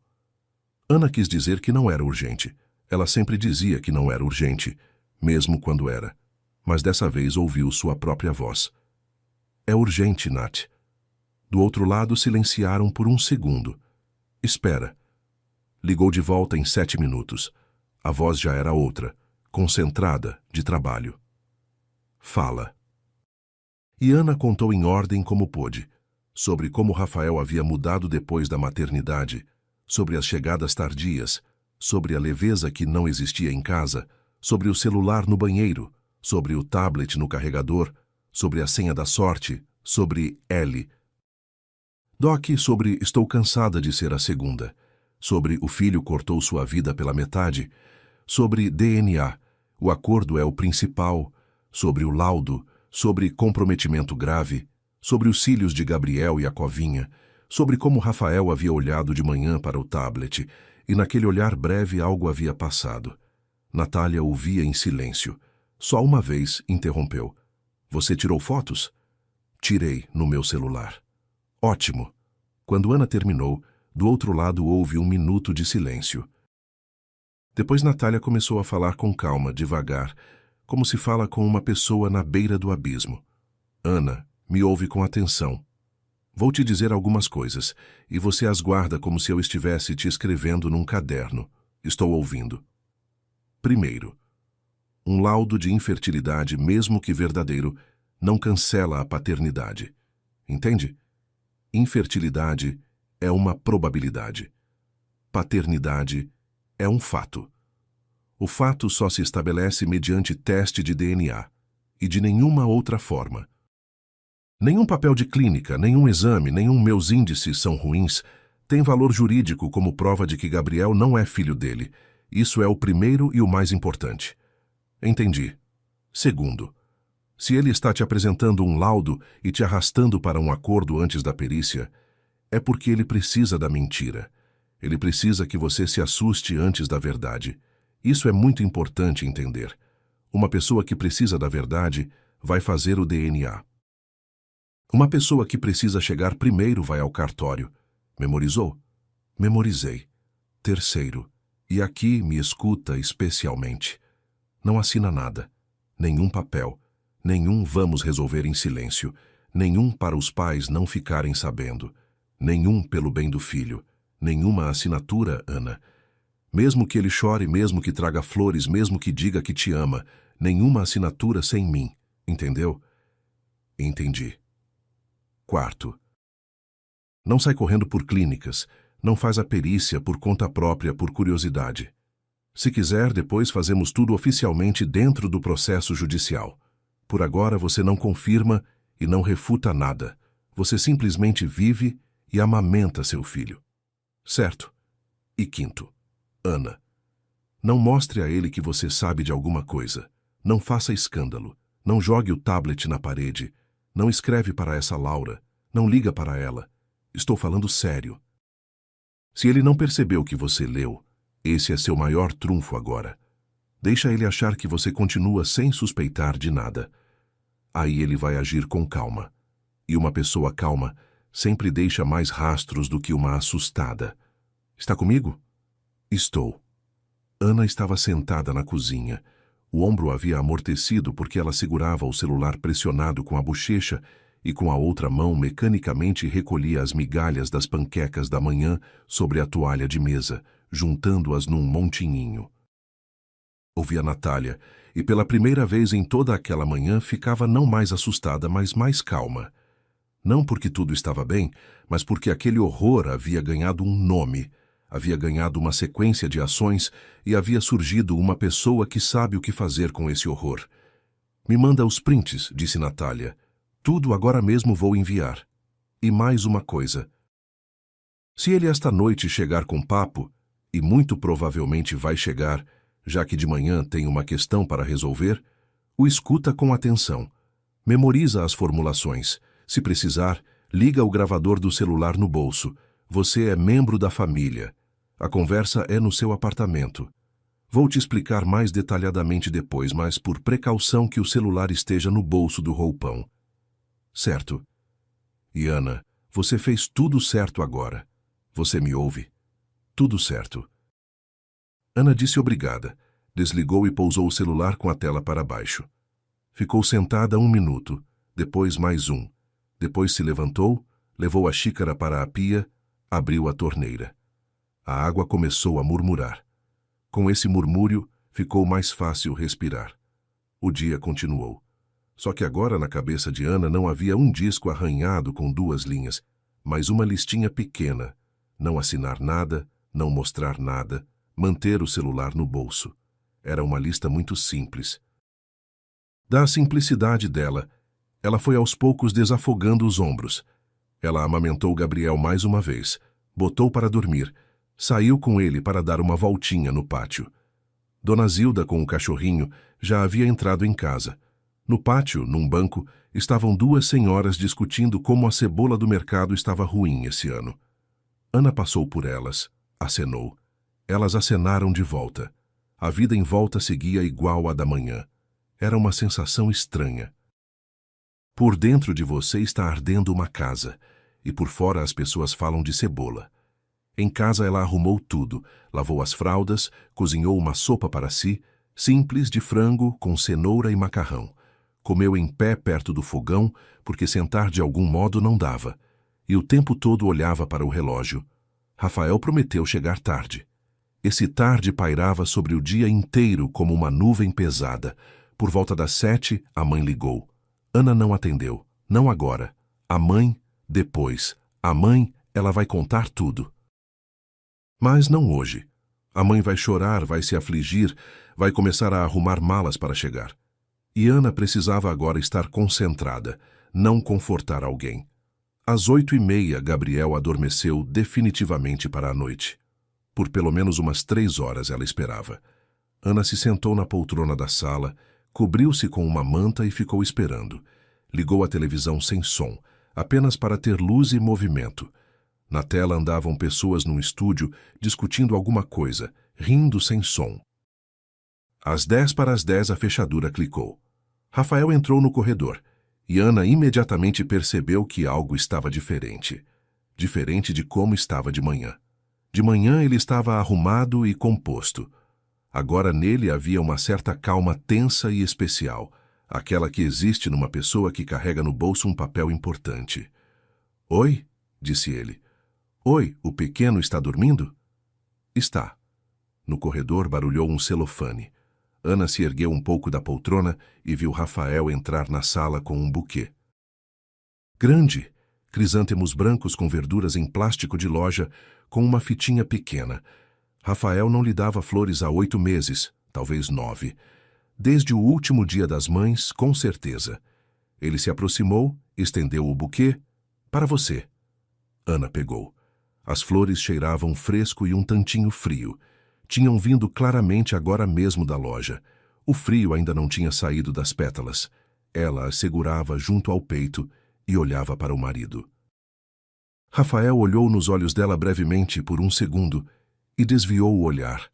Ana quis dizer que não era urgente. Ela sempre dizia que não era urgente, mesmo quando era. Mas dessa vez ouviu sua própria voz. É urgente, Nath. Do outro lado silenciaram por um segundo. Espera. Ligou de volta em 7 minutos. A voz já era outra, concentrada, de trabalho. Fala. E Ana contou em ordem como pôde, sobre como Rafael havia mudado depois da maternidade, sobre as chegadas tardias, sobre a leveza que não existia em casa, sobre o celular no banheiro, sobre o tablet no carregador, sobre a senha da sorte, sobre L. Doc, sobre estou cansada de ser a segunda, sobre o filho cortou sua vida pela metade, sobre DNA, o acordo é o principal, sobre o laudo, sobre comprometimento grave, sobre os cílios de Gabriel e a covinha, sobre como Rafael havia olhado de manhã para o tablet, e naquele olhar breve algo havia passado. Natália ouvia em silêncio. Só uma vez interrompeu. Você tirou fotos? Tirei, no meu celular. Ótimo. Quando Ana terminou, do outro lado houve um minuto de silêncio. Depois Natália começou a falar com calma, devagar, como se fala com uma pessoa na beira do abismo. Ana, me ouve com atenção. Vou te dizer algumas coisas, e você as guarda como se eu estivesse te escrevendo num caderno. Estou ouvindo. Primeiro, um laudo de infertilidade, mesmo que verdadeiro, não cancela a paternidade. Entende? Infertilidade é uma probabilidade. Paternidade é um fato. O fato só se estabelece mediante teste de DNA, e de nenhuma outra forma. Nenhum papel de clínica, nenhum exame, nenhum meus índices são ruins, tem valor jurídico como prova de que Gabriel não é filho dele. Isso é o primeiro e o mais importante. Entendi. Segundo, se ele está te apresentando um laudo e te arrastando para um acordo antes da perícia, é porque ele precisa da mentira. Ele precisa que você se assuste antes da verdade. Isso é muito importante entender. Uma pessoa que precisa da verdade vai fazer o DNA. Uma pessoa que precisa chegar primeiro vai ao cartório. Memorizou? Memorizei. Terceiro, e aqui me escuta especialmente. Não assina nada. Nenhum papel. Nenhum vamos resolver em silêncio. Nenhum para os pais não ficarem sabendo. Nenhum pelo bem do filho. Nenhuma assinatura, Ana. Mesmo que ele chore, mesmo que traga flores, mesmo que diga que te ama, nenhuma assinatura sem mim. Entendeu? Entendi. Quarto, não sai correndo por clínicas, não faz a perícia por conta própria, por curiosidade. Se quiser, depois fazemos tudo oficialmente dentro do processo judicial. Por agora você não confirma e não refuta nada. Você simplesmente vive e amamenta seu filho. Certo? E quinto, Ana, não mostre a ele que você sabe de alguma coisa. Não faça escândalo. Não jogue o tablet na parede. Não escreve para essa Laura. Não liga para ela. Estou falando sério. Se ele não percebeu que você leu, esse é seu maior trunfo agora. Deixa ele achar que você continua sem suspeitar de nada. Aí ele vai agir com calma. E uma pessoa calma sempre deixa mais rastros do que uma assustada. Está comigo? Estou. Ana estava sentada na cozinha. O ombro havia amortecido porque ela segurava o celular pressionado com a bochecha e com a outra mão mecanicamente recolhia as migalhas das panquecas da manhã sobre a toalha de mesa, juntando-as num montinho. Ouvia Natália, e pela primeira vez em toda aquela manhã ficava não mais assustada, mas mais calma. Não porque tudo estava bem, mas porque aquele horror havia ganhado um nome, havia ganhado uma sequência de ações e havia surgido uma pessoa que sabe o que fazer com esse horror. Me manda os prints, disse Natália. Tudo agora mesmo vou enviar. E mais uma coisa. Se ele esta noite chegar com papo, e muito provavelmente vai chegar, já que de manhã tem uma questão para resolver, o escuta com atenção. Memoriza as formulações. Se precisar, liga o gravador do celular no bolso. Você é membro da família. A conversa é no seu apartamento. Vou te explicar mais detalhadamente depois, mas por precaução que o celular esteja no bolso do roupão. Certo. E Ana, você fez tudo certo agora. Você me ouve? Tudo certo. Ana disse obrigada, desligou e pousou o celular com a tela para baixo. Ficou sentada 1 minuto, depois mais 1. Depois se levantou, levou a xícara para a pia, abriu a torneira. A água começou a murmurar. Com esse murmúrio, ficou mais fácil respirar. O dia continuou. Só que agora na cabeça de Ana não havia um disco arranhado com 2 linhas, mas uma listinha pequena. Não assinar nada, não mostrar nada, manter o celular no bolso. Era uma lista muito simples. Da simplicidade dela, ela foi aos poucos desafogando os ombros. Ela amamentou Gabriel mais uma vez, botou para dormir, saiu com ele para dar uma voltinha no pátio. Dona Zilda, com o cachorrinho, já havia entrado em casa. No pátio, num banco, estavam 2 senhoras discutindo como a cebola do mercado estava ruim esse ano. Ana passou por elas, acenou. Elas acenaram de volta. A vida em volta seguia igual à da manhã. Era uma sensação estranha. Por dentro de você está ardendo uma casa, e por fora as pessoas falam de cebola. Em casa ela arrumou tudo, lavou as fraldas, cozinhou uma sopa para si, simples de frango com cenoura e macarrão. Comeu em pé perto do fogão, porque sentar de algum modo não dava, e o tempo todo olhava para o relógio. Rafael prometeu chegar tarde. Esse tarde pairava sobre o dia inteiro como uma nuvem pesada. Por volta das 7, a mãe ligou. Ana não atendeu. Não agora. A mãe, depois. A mãe, ela vai contar tudo. Mas não hoje. A mãe vai chorar, vai se afligir, vai começar a arrumar malas para chegar. E Ana precisava agora estar concentrada, não confortar alguém. Às 8h30, Gabriel adormeceu definitivamente para a noite. Por pelo menos umas 3 horas ela esperava. Ana se sentou na poltrona da sala, cobriu-se com uma manta e ficou esperando. Ligou a televisão sem som, apenas para ter luz e movimento. Na tela andavam pessoas num estúdio discutindo alguma coisa, rindo sem som. Às 10 para as 10 a fechadura clicou. Rafael entrou no corredor, e Ana imediatamente percebeu que algo estava diferente. Diferente de como estava de manhã. De manhã ele estava arrumado e composto. Agora nele havia uma certa calma tensa e especial, aquela que existe numa pessoa que carrega no bolso um papel importante. "Oi?", disse ele. "Oi, o pequeno está dormindo?" "Está." No corredor barulhou um celofane. Ana se ergueu um pouco da poltrona e viu Rafael entrar na sala com um buquê. Grande, crisântemos brancos com verduras em plástico de loja, com uma fitinha pequena. Rafael não lhe dava flores há 8 meses, talvez 9. Desde o último dia das mães, com certeza. Ele se aproximou, estendeu o buquê. "Para você." Ana pegou. As flores cheiravam fresco e um tantinho frio. Tinham vindo claramente agora mesmo da loja. O frio ainda não tinha saído das pétalas. Ela as segurava junto ao peito e olhava para o marido. Rafael olhou nos olhos dela brevemente por um segundo e desviou o olhar.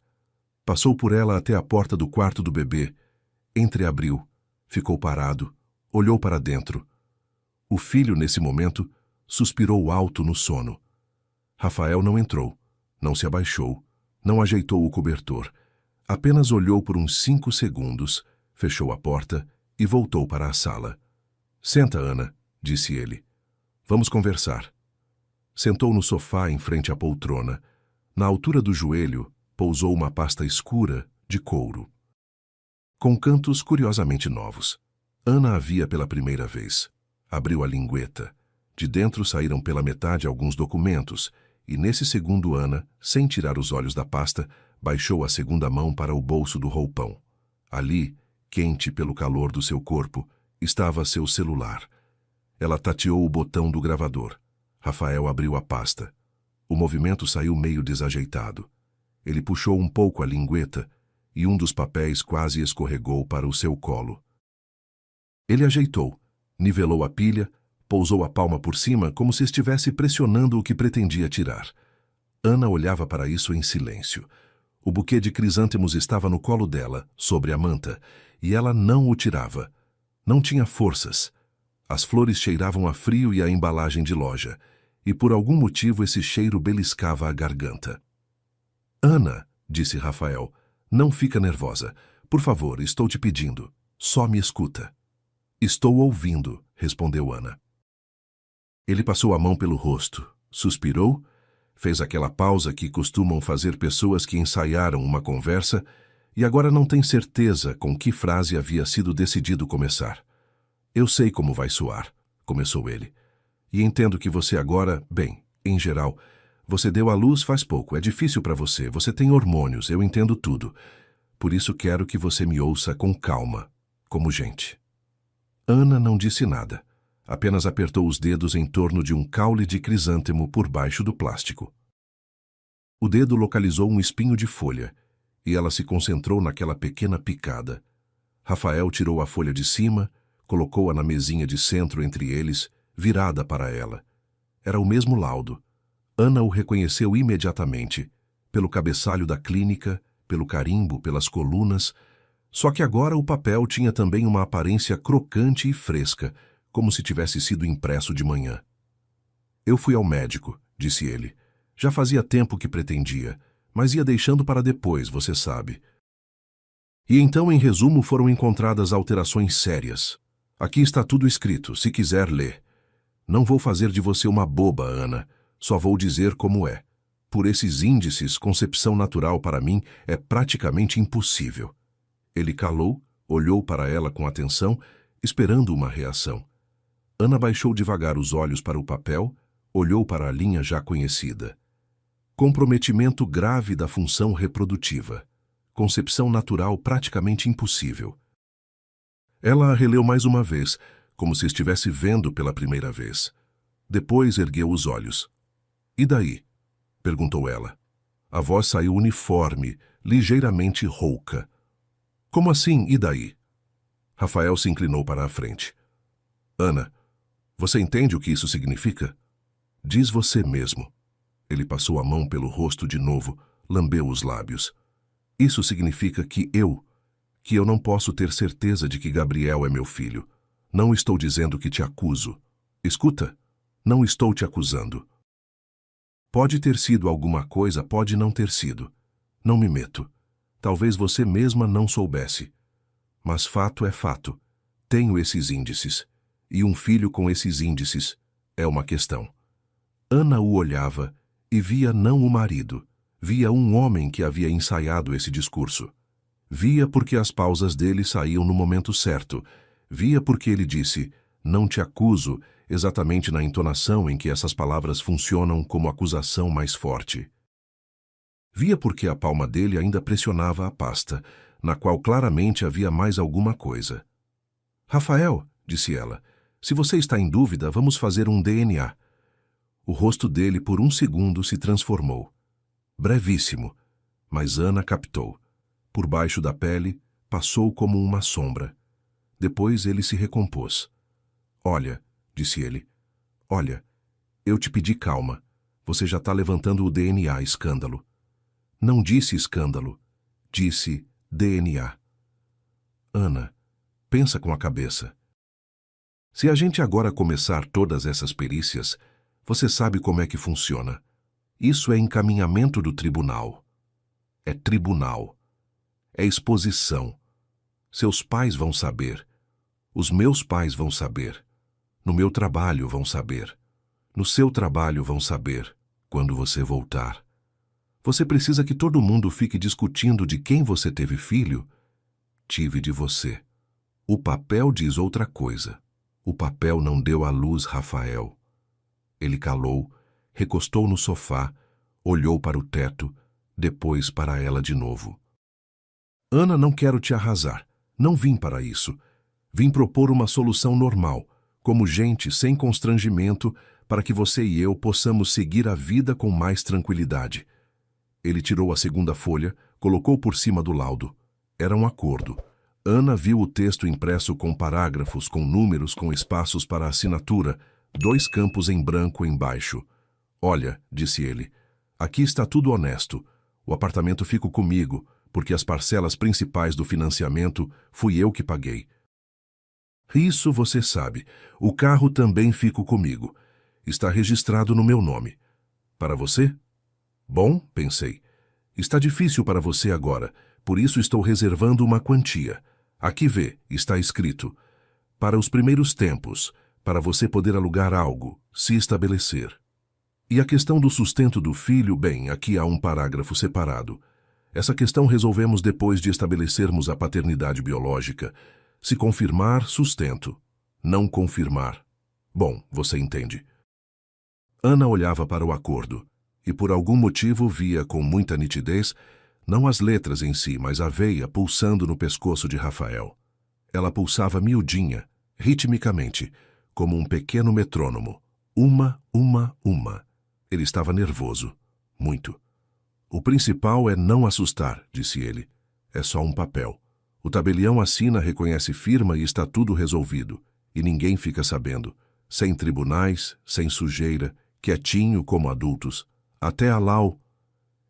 Passou por ela até a porta do quarto do bebê. Entreabriu. Ficou parado. Olhou para dentro. O filho, nesse momento, suspirou alto no sono. Rafael não entrou. Não se abaixou. Não ajeitou o cobertor. Apenas olhou por uns 5 segundos, fechou a porta e voltou para a sala. Senta, Ana, disse ele. Vamos conversar. Sentou no sofá em frente à poltrona. Na altura do joelho, pousou uma pasta escura de couro, com cantos curiosamente novos. Ana a via pela primeira vez. Abriu a lingueta. De dentro saíram pela metade alguns documentos, e nesse segundo Ana, sem tirar os olhos da pasta, baixou a segunda mão para o bolso do roupão. Ali, quente pelo calor do seu corpo, estava seu celular. Ela tateou o botão do gravador. Rafael abriu a pasta. O movimento saiu meio desajeitado. Ele puxou um pouco a lingueta e um dos papéis quase escorregou para o seu colo. Ele ajeitou, nivelou a pilha, pousou a palma por cima como se estivesse pressionando o que pretendia tirar. Ana olhava para isso em silêncio. O buquê de crisântemos estava no colo dela, sobre a manta, e ela não o tirava. Não tinha forças. As flores cheiravam a frio e a embalagem de loja, e por algum motivo esse cheiro beliscava a garganta. Ana, disse Rafael, não fica nervosa. Por favor, estou te pedindo. Só me escuta. Estou ouvindo, respondeu Ana. Ele passou a mão pelo rosto, suspirou, fez aquela pausa que costumam fazer pessoas que ensaiaram uma conversa e agora não tem certeza com que frase havia sido decidido começar. Eu sei como vai soar, começou ele. E entendo que você agora, bem, em geral, você deu à luz faz pouco, é difícil para você, você tem hormônios, eu entendo tudo. Por isso quero que você me ouça com calma, como gente. Ana não disse nada. Apenas apertou os dedos em torno de um caule de crisântemo por baixo do plástico. O dedo localizou um espinho de folha, e ela se concentrou naquela pequena picada. Rafael tirou a folha de cima, colocou-a na mesinha de centro entre eles, virada para ela. Era o mesmo laudo. Ana o reconheceu imediatamente, pelo cabeçalho da clínica, pelo carimbo, pelas colunas, só que agora o papel tinha também uma aparência crocante e fresca, como se tivesse sido impresso de manhã. Eu fui ao médico, disse ele. Já fazia tempo que pretendia, mas ia deixando para depois, você sabe. E então, em resumo, foram encontradas alterações sérias. Aqui está tudo escrito, se quiser ler. Não vou fazer de você uma boba, Ana. Só vou dizer como é. Por esses índices, concepção natural para mim é praticamente impossível. Ele calou, olhou para ela com atenção, esperando uma reação. Ana baixou devagar os olhos para o papel, olhou para a linha já conhecida. Comprometimento grave da função reprodutiva. Concepção natural praticamente impossível. Ela a releu mais uma vez, como se estivesse vendo pela primeira vez. Depois ergueu os olhos. E daí? Perguntou ela. A voz saiu uniforme, ligeiramente rouca. Como assim, e daí? Rafael se inclinou para a frente. Ana, você entende o que isso significa? Diz você mesmo. Ele passou a mão pelo rosto de novo, lambeu os lábios. Isso significa que eu não posso ter certeza de que Gabriel é meu filho. Não estou dizendo que te acuso. Escuta, não estou te acusando. Pode ter sido alguma coisa, pode não ter sido. Não me meto. Talvez você mesma não soubesse. Mas fato é fato. Tenho esses índices. E um filho com esses índices é uma questão. Ana o olhava e via não o marido. Via um homem que havia ensaiado esse discurso. Via porque as pausas dele saíam no momento certo. Via porque ele disse, não te acuso, exatamente na entonação em que essas palavras funcionam como acusação mais forte. Via porque a palma dele ainda pressionava a pasta, na qual claramente havia mais alguma coisa. Rafael, disse ela, se você está em dúvida, vamos fazer um DNA. O rosto dele por um segundo se transformou. Brevíssimo, mas Ana captou. Por baixo da pele, passou como uma sombra. Depois ele se recompôs. Olha, disse ele, olha, eu te pedi calma. Você já está levantando o DNA, escândalo. Não disse escândalo, disse DNA. Ana, pensa com a cabeça. Se a gente agora começar todas essas perícias, você sabe como é que funciona. Isso é encaminhamento do tribunal. É tribunal. É exposição. Seus pais vão saber. Os meus pais vão saber. No meu trabalho vão saber. No seu trabalho vão saber, quando você voltar. Você precisa que todo mundo fique discutindo de quem você teve filho? Tive de você. O papel diz outra coisa. O papel não deu à luz Rafael. Ele calou, recostou no sofá, olhou para o teto, depois para ela de novo. Ana, não quero te arrasar. Não vim para isso. Vim propor uma solução normal, como gente sem constrangimento, para que você e eu possamos seguir a vida com mais tranquilidade. Ele tirou a segunda folha, colocou por cima do laudo. Era um acordo. Ana viu o texto impresso com parágrafos, com números, com espaços para assinatura, 2 campos em branco embaixo. Olha, disse ele, aqui está tudo honesto. O apartamento fica comigo, porque as parcelas principais do financiamento fui eu que paguei. Isso você sabe. O carro também fica comigo. Está registrado no meu nome. Para você? Bom, pensei. Está difícil para você agora, por isso estou reservando uma quantia. Aqui vê, está escrito. Para os primeiros tempos, para você poder alugar algo, se estabelecer. E a questão do sustento do filho, bem, aqui há um parágrafo separado. Essa questão resolvemos depois de estabelecermos a paternidade biológica. Se confirmar, sustento. Não confirmar. Bom, você entende. Ana olhava para o acordo, e por algum motivo via com muita nitidez, não as letras em si, mas a veia pulsando no pescoço de Rafael. Ela pulsava miudinha, ritmicamente, como um pequeno metrônomo. Uma. Ele estava nervoso. Muito. O principal é não assustar, disse ele. É só um papel. O tabelião assina, reconhece firma e está tudo resolvido. E ninguém fica sabendo. Sem tribunais, sem sujeira, quietinho como adultos. Até a Lau.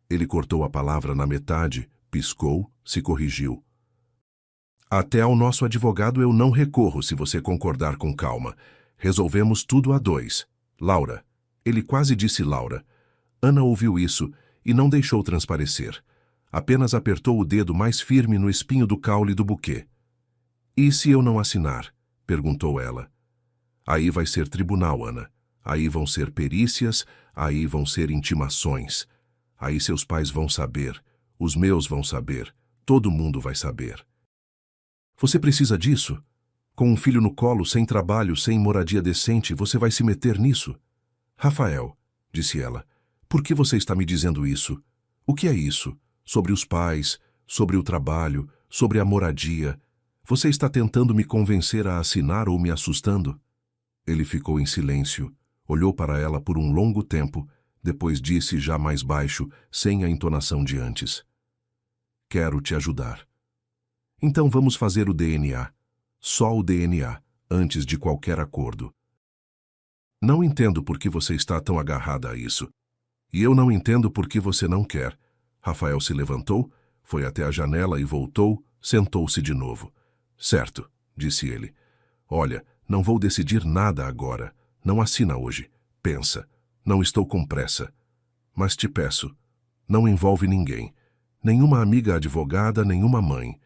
Ele cortou a palavra na metade, piscou, se corrigiu. Até ao nosso advogado eu não recorro, se você concordar com calma. Resolvemos tudo a 2. Laura. Ele quase disse Laura. Ana ouviu isso e não deixou transparecer. Apenas apertou o dedo mais firme no espinho do caule do buquê. E se eu não assinar? Perguntou ela. Aí vai ser tribunal, Ana. Aí vão ser perícias, aí vão ser intimações. Aí seus pais vão saber, os meus vão saber, todo mundo vai saber. Você precisa disso? Com um filho no colo, sem trabalho, sem moradia decente, você vai se meter nisso? Rafael, disse ela, por que você está me dizendo isso? O que é isso? Sobre os pais, sobre o trabalho, sobre a moradia. Você está tentando me convencer a assinar ou me assustando? Ele ficou em silêncio, olhou para ela por um longo tempo, depois disse já mais baixo, sem a entonação de antes. Quero te ajudar. Então vamos fazer o DNA. Só o DNA, antes de qualquer acordo. Não entendo por que você está tão agarrada a isso. E eu não entendo por que você não quer. Rafael se levantou, foi até a janela e voltou, sentou-se de novo. Certo, disse ele. Olha, não vou decidir nada agora. Não assina hoje. Pensa. Não estou com pressa. Mas te peço, não envolve ninguém. Nenhuma amiga advogada, nenhuma mãe.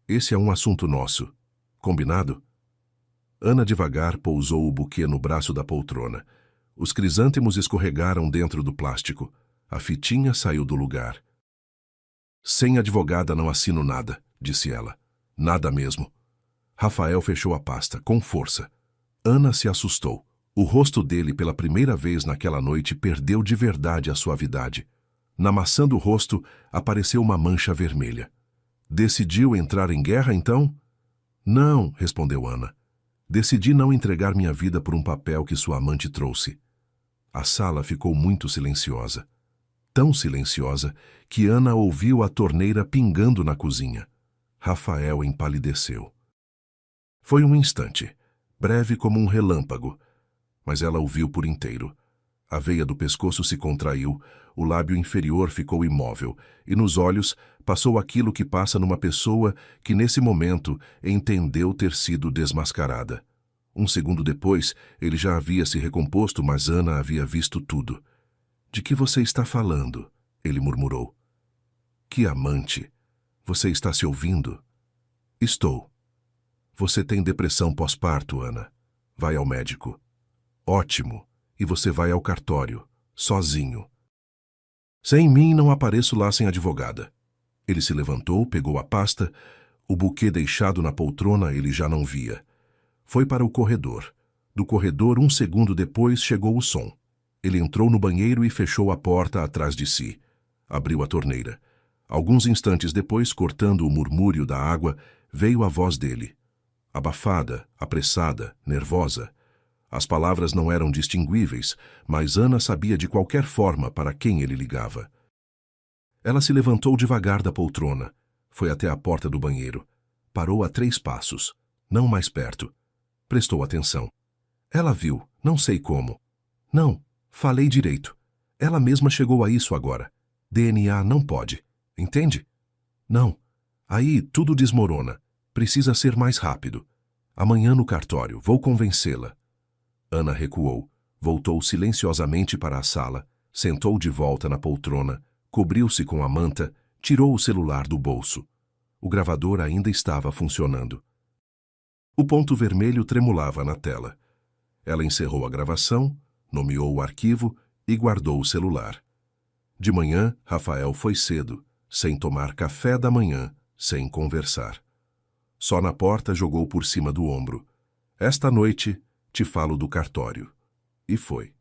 Esse é um assunto nosso. Combinado? Ana devagar pousou o buquê no braço da poltrona. Os crisântemos escorregaram dentro do plástico. A fitinha saiu do lugar. Sem advogada não assino nada, disse ela. Nada mesmo. Rafael fechou a pasta, com força. Ana se assustou. O rosto dele, pela primeira vez naquela noite, perdeu de verdade a suavidade. Na maçã do rosto apareceu uma mancha vermelha. Decidiu entrar em guerra, então? Não, respondeu Ana. Decidi não entregar minha vida por um papel que sua amante trouxe. A sala ficou muito silenciosa. Tão silenciosa que Ana ouviu a torneira pingando na cozinha. Rafael empalideceu. Foi um instante, breve como um relâmpago, mas ela ouviu por inteiro. A veia do pescoço se contraiu, o lábio inferior ficou imóvel, e nos olhos passou aquilo que passa numa pessoa que, nesse momento, entendeu ter sido desmascarada. Um segundo depois, ele já havia se recomposto, mas Ana havia visto tudo. De que você está falando? Ele murmurou. Que amante? Você está se ouvindo? Estou. Você tem depressão pós-parto, Ana. Vai ao médico. Ótimo. E você vai ao cartório, sozinho. Sem mim não apareço lá sem advogada. Ele se levantou, pegou a pasta. O buquê deixado na poltrona ele já não via. Foi para o corredor. Do corredor, 1 segundo depois, chegou o som. Ele entrou no banheiro e fechou a porta atrás de si. Abriu a torneira. Alguns instantes depois, cortando o murmúrio da água, veio a voz dele. Abafada, apressada, nervosa. As palavras não eram distinguíveis, mas Ana sabia de qualquer forma para quem ele ligava. Ela se levantou devagar da poltrona. Foi até a porta do banheiro. Parou a 3 passos, não mais perto. Prestou atenção. Ela viu, não sei como. Não, falei direito. Ela mesma chegou a isso agora. DNA não pode, entende? Não. Aí tudo desmorona. Precisa ser mais rápido. Amanhã no cartório, vou convencê-la. Ana recuou, voltou silenciosamente para a sala, sentou de volta na poltrona, cobriu-se com a manta, tirou o celular do bolso. O gravador ainda estava funcionando. O ponto vermelho tremulava na tela. Ela encerrou a gravação, nomeou o arquivo e guardou o celular. De manhã, Rafael foi cedo, sem tomar café da manhã, sem conversar. Só na porta jogou por cima do ombro. Esta noite, te falo do cartório. E foi.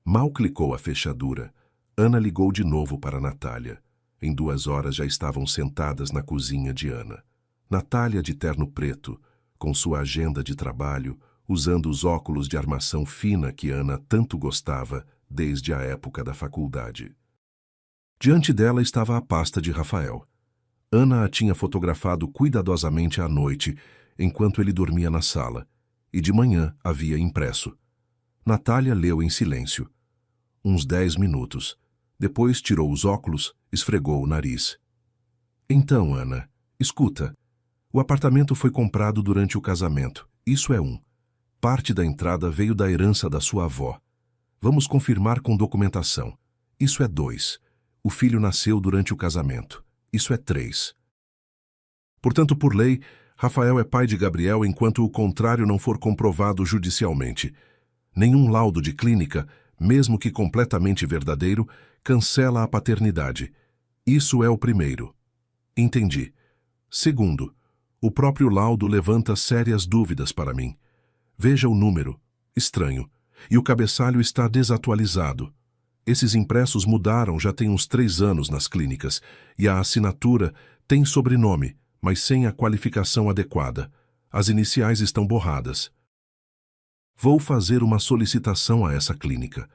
Mal clicou a fechadura, Ana ligou de novo para Natália. Em 2 horas já estavam sentadas na cozinha de Ana. Natália de terno preto, com sua agenda de trabalho, usando os óculos de armação fina que Ana tanto gostava desde a época da faculdade. Diante dela estava a pasta de Rafael. Ana a tinha fotografado cuidadosamente à noite, enquanto ele dormia na sala, e de manhã havia impresso. Natália leu em silêncio. Uns 10 minutos. Depois tirou os óculos, esfregou o nariz. Então, Ana, escuta. O apartamento foi comprado durante o casamento. Isso é 1. Parte da entrada veio da herança da sua avó. Vamos confirmar com documentação. Isso é 2. O filho nasceu durante o casamento. Isso é 3. Portanto, por lei, Rafael é pai de Gabriel enquanto o contrário não for comprovado judicialmente. Nenhum laudo de clínica, mesmo que completamente verdadeiro, cancela a paternidade. Isso é o primeiro. Entendi. Segundo, o próprio laudo levanta sérias dúvidas para mim. Veja o número. Estranho. E o cabeçalho está desatualizado. Esses impressos mudaram já tem uns 3 anos nas clínicas, e a assinatura tem sobrenome, mas sem a qualificação adequada. As iniciais estão borradas. Vou fazer uma solicitação a essa clínica.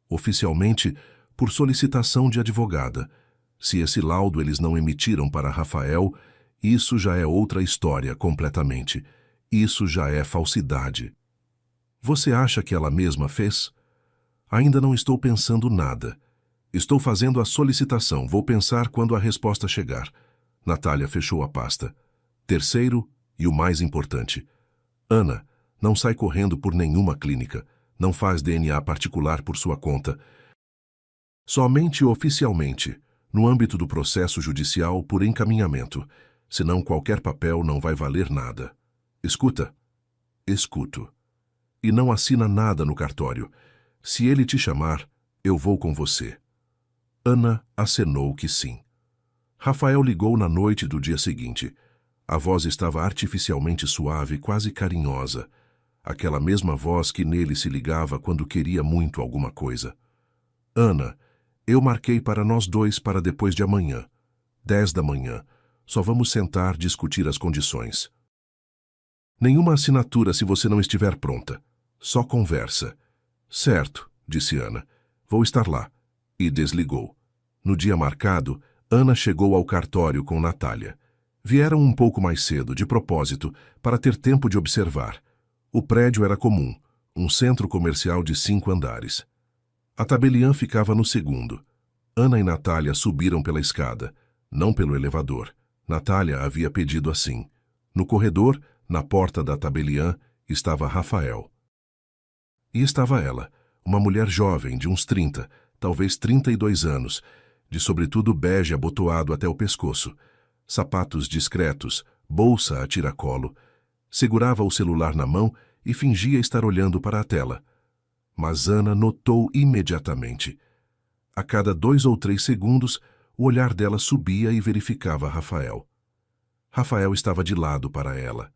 Oficialmente, por solicitação de advogada. Se esse laudo eles não emitiram para Rafael, isso já é outra história completamente. Isso já é falsidade. Você acha que ela mesma fez? Ainda não estou pensando nada. Estou fazendo a solicitação. Vou pensar quando a resposta chegar. Natália fechou a pasta. Terceiro, e o mais importante. Ana, não sai correndo por nenhuma clínica. Não faz DNA particular por sua conta. Somente oficialmente, no âmbito do processo judicial por encaminhamento. Senão qualquer papel não vai valer nada. Escuta? Escuto. E não assina nada no cartório. Se ele te chamar, eu vou com você. Ana acenou que sim. Rafael ligou na noite do dia seguinte. A voz estava artificialmente suave, quase carinhosa. Aquela mesma voz que nele se ligava quando queria muito alguma coisa. Ana, eu marquei para nós 2 para depois de amanhã. 10 da manhã. Só vamos sentar, discutir as condições. Nenhuma assinatura se você não estiver pronta. Só conversa. Certo, disse Ana. Vou estar lá. E desligou. No dia marcado, Ana chegou ao cartório com Natália. Vieram um pouco mais cedo, de propósito, para ter tempo de observar. O prédio era comum, um centro comercial de 5 andares. A tabeliã ficava no segundo. Ana e Natália subiram pela escada, não pelo elevador. Natália havia pedido assim. No corredor, na porta da tabeliã, estava Rafael. E estava ela, uma mulher jovem, de uns 30, talvez 32 anos, de sobretudo bege abotoado até o pescoço. sapatos discretos, bolsa a tiracolo. Segurava o celular na mão e fingia estar olhando para a tela. Mas Ana notou imediatamente. A cada 2 ou 3 segundos, o olhar dela subia e verificava Rafael. Rafael estava de lado para ela.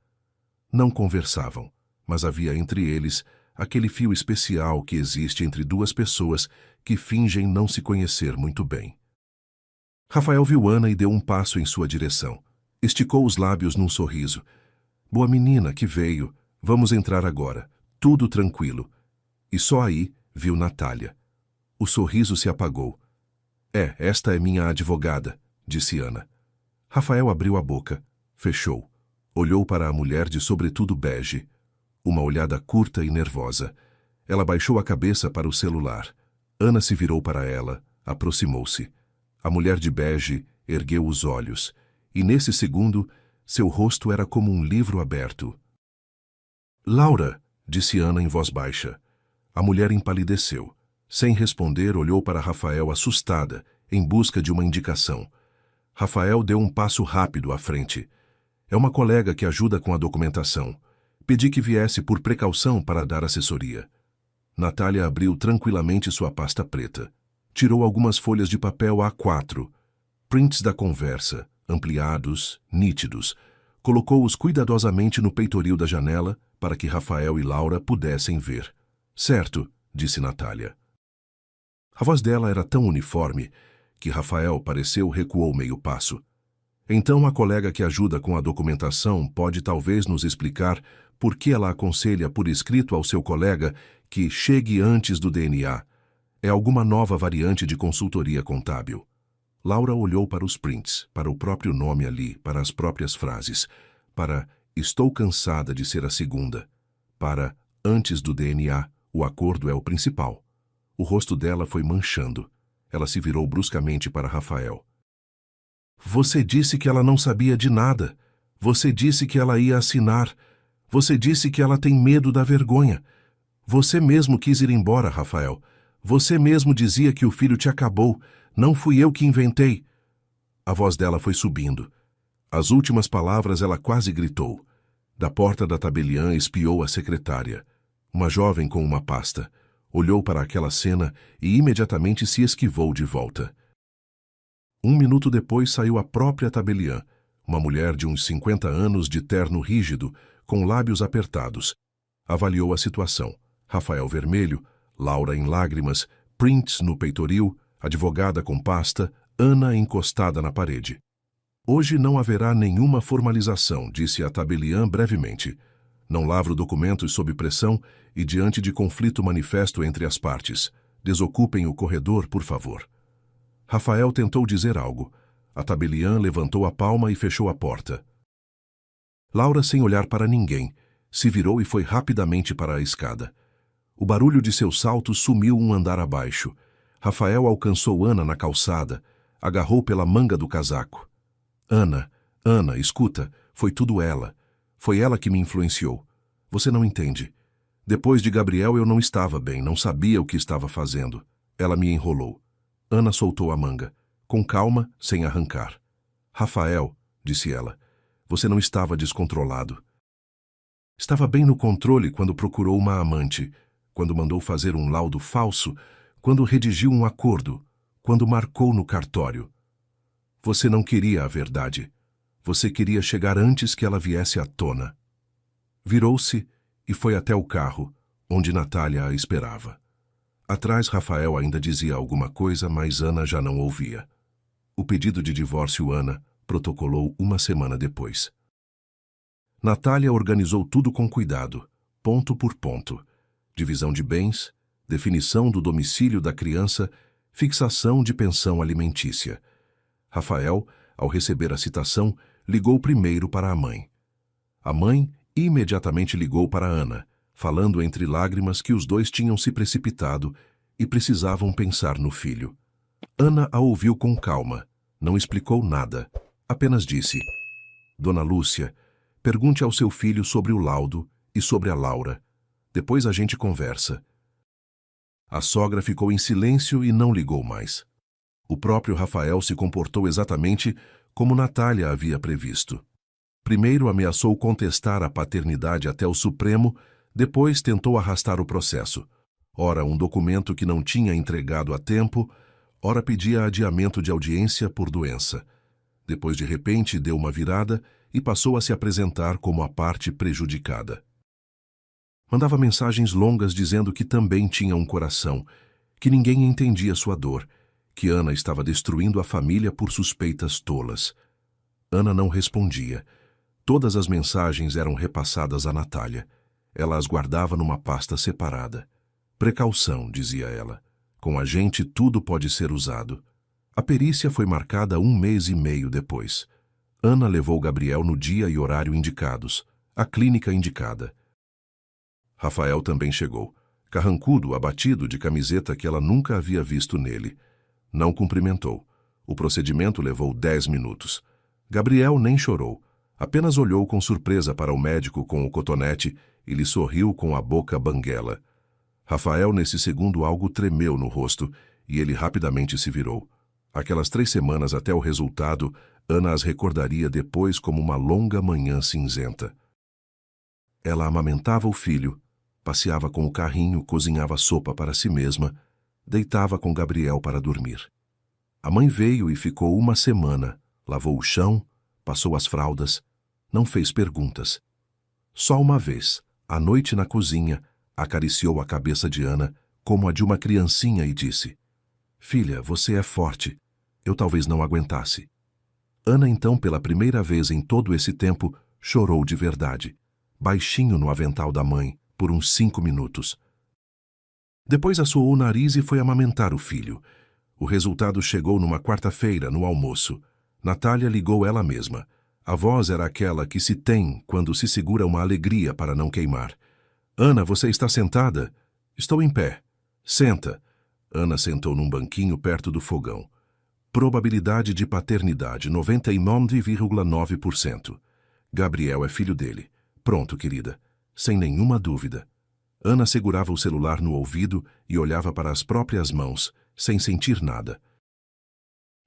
Não conversavam, mas havia entre eles aquele fio especial que existe entre duas pessoas que fingem não se conhecer muito bem. Rafael viu Ana e deu um passo em sua direção. Esticou os lábios num sorriso. Boa menina que veio, vamos entrar agora, tudo tranquilo. E só aí viu Natália. O sorriso se apagou. Esta é minha advogada, disse Ana. Rafael abriu a boca, fechou. Olhou para a mulher de sobretudo bege. Uma olhada curta e nervosa. Ela baixou a cabeça para o celular. Ana se virou para ela, aproximou-se. A mulher de bege ergueu os olhos, e nesse segundo, seu rosto era como um livro aberto. Laura, disse Ana em voz baixa. A mulher empalideceu. Sem responder, olhou para Rafael assustada, em busca de uma indicação. Rafael deu um passo rápido à frente. É uma colega que ajuda com a documentação. Pedi que viesse por precaução para dar assessoria. Natália abriu tranquilamente sua pasta preta. Tirou algumas folhas de papel A4, prints da conversa, ampliados, nítidos. Colocou-os cuidadosamente no peitoril da janela para que Rafael e Laura pudessem ver. Certo, disse Natália. A voz dela era tão uniforme que Rafael pareceu recuou meio passo. Então a colega que ajuda com a documentação pode talvez nos explicar por que ela aconselha por escrito ao seu colega que chegue antes do DNA. É alguma nova variante de consultoria contábil. Laura olhou para os prints, para o próprio nome ali, para as próprias frases, para estou cansada de ser a segunda, para antes do DNA, o acordo é o principal. O rosto dela foi manchando. Ela se virou bruscamente para Rafael. Você disse que ela não sabia de nada. Você disse que ela ia assinar. Você disse que ela tem medo da vergonha. Você mesmo quis ir embora, Rafael. Você mesmo dizia que o filho te acabou. Não fui eu que inventei. A voz dela foi subindo. As últimas palavras ela quase gritou. Da porta da tabeliã espiou a secretária. Uma jovem com uma pasta. Olhou para aquela cena e imediatamente se esquivou de volta. 1 minuto depois saiu a própria tabeliã, uma mulher de uns 50 anos de terno rígido, com lábios apertados. Avaliou a situação. Rafael vermelho, Laura em lágrimas, prints no peitoril, advogada com pasta, Ana encostada na parede. Hoje não haverá nenhuma formalização, disse a tabeliã brevemente. Não lavro documentos sob pressão e diante de conflito manifesto entre as partes. Desocupem o corredor, por favor. Rafael tentou dizer algo. A tabeliã levantou a palma e fechou a porta. Laura, sem olhar para ninguém, se virou e foi rapidamente para a escada. O barulho de seus saltos sumiu um andar abaixo. Rafael alcançou Ana na calçada, agarrou pela manga do casaco. Ana, escuta, foi tudo ela. Foi ela que me influenciou. Você não entende. Depois de Gabriel eu não estava bem, não sabia o que estava fazendo. Ela me enrolou. Ana soltou a manga, com calma, sem arrancar. Rafael, disse ela, você não estava descontrolado. Estava bem no controle quando procurou uma amante, quando mandou fazer um laudo falso, quando redigiu um acordo, quando marcou no cartório. Você não queria a verdade. Você queria chegar antes que ela viesse à tona. Virou-se e foi até o carro, onde Natália a esperava. Atrás, Rafael ainda dizia alguma coisa, mas Ana já não ouvia. O pedido de divórcio Ana protocolou 1 semana depois. Natália organizou tudo com cuidado, ponto por ponto. Divisão de bens, definição do domicílio da criança, fixação de pensão alimentícia. Rafael, ao receber a citação, ligou primeiro para a mãe. A mãe imediatamente ligou para Ana, falando entre lágrimas que os dois tinham se precipitado e precisavam pensar no filho. Ana a ouviu com calma, não explicou nada, apenas disse: Dona Lúcia, pergunte ao seu filho sobre o laudo e sobre a Laura. Depois a gente conversa. A sogra ficou em silêncio e não ligou mais. O próprio Rafael se comportou exatamente como Natália havia previsto. Primeiro ameaçou contestar a paternidade até o Supremo, depois tentou arrastar o processo. Ora um documento que não tinha entregado a tempo, ora pedia adiamento de audiência por doença. Depois, de repente, deu uma virada e passou a se apresentar como a parte prejudicada. Mandava mensagens longas dizendo que também tinha um coração, que ninguém entendia sua dor, que Ana estava destruindo a família por suspeitas tolas. Ana não respondia. Todas as mensagens eram repassadas a Natália. Ela as guardava numa pasta separada. Precaução, dizia ela. Com a gente tudo pode ser usado. A perícia foi marcada 1 mês e meio depois. Ana levou Gabriel no dia e horário indicados, à clínica indicada. Rafael também chegou, carrancudo, abatido, de camiseta que ela nunca havia visto nele. Não cumprimentou. O procedimento levou 10 minutos. Gabriel nem chorou, apenas olhou com surpresa para o médico com o cotonete e lhe sorriu com a boca banguela. Rafael, nesse segundo, algo tremeu no rosto e ele rapidamente se virou. Aquelas 3 semanas até o resultado, Ana as recordaria depois como uma longa manhã cinzenta. Ela amamentava o filho, passeava com o carrinho, cozinhava sopa para si mesma, deitava com Gabriel para dormir. A mãe veio e ficou 1 semana, lavou o chão, passou as fraldas, não fez perguntas. Só uma vez, à noite na cozinha, acariciou a cabeça de Ana como a de uma criancinha e disse: "Filha, você é forte. Eu talvez não aguentasse." Ana, então, pela primeira vez em todo esse tempo, chorou de verdade, baixinho no avental da mãe, por uns 5 minutos. Depois assoou o nariz e foi amamentar o filho. O resultado chegou numa quarta-feira, no almoço. Natália ligou ela mesma. A voz era aquela que se tem quando se segura uma alegria para não queimar. "Ana, você está sentada?" "Estou em pé." "Senta." Ana sentou num banquinho perto do fogão. Probabilidade de paternidade, 99,9%. Gabriel é filho dele. Pronto, querida. Sem nenhuma dúvida. Ana segurava o celular no ouvido e olhava para as próprias mãos, sem sentir nada.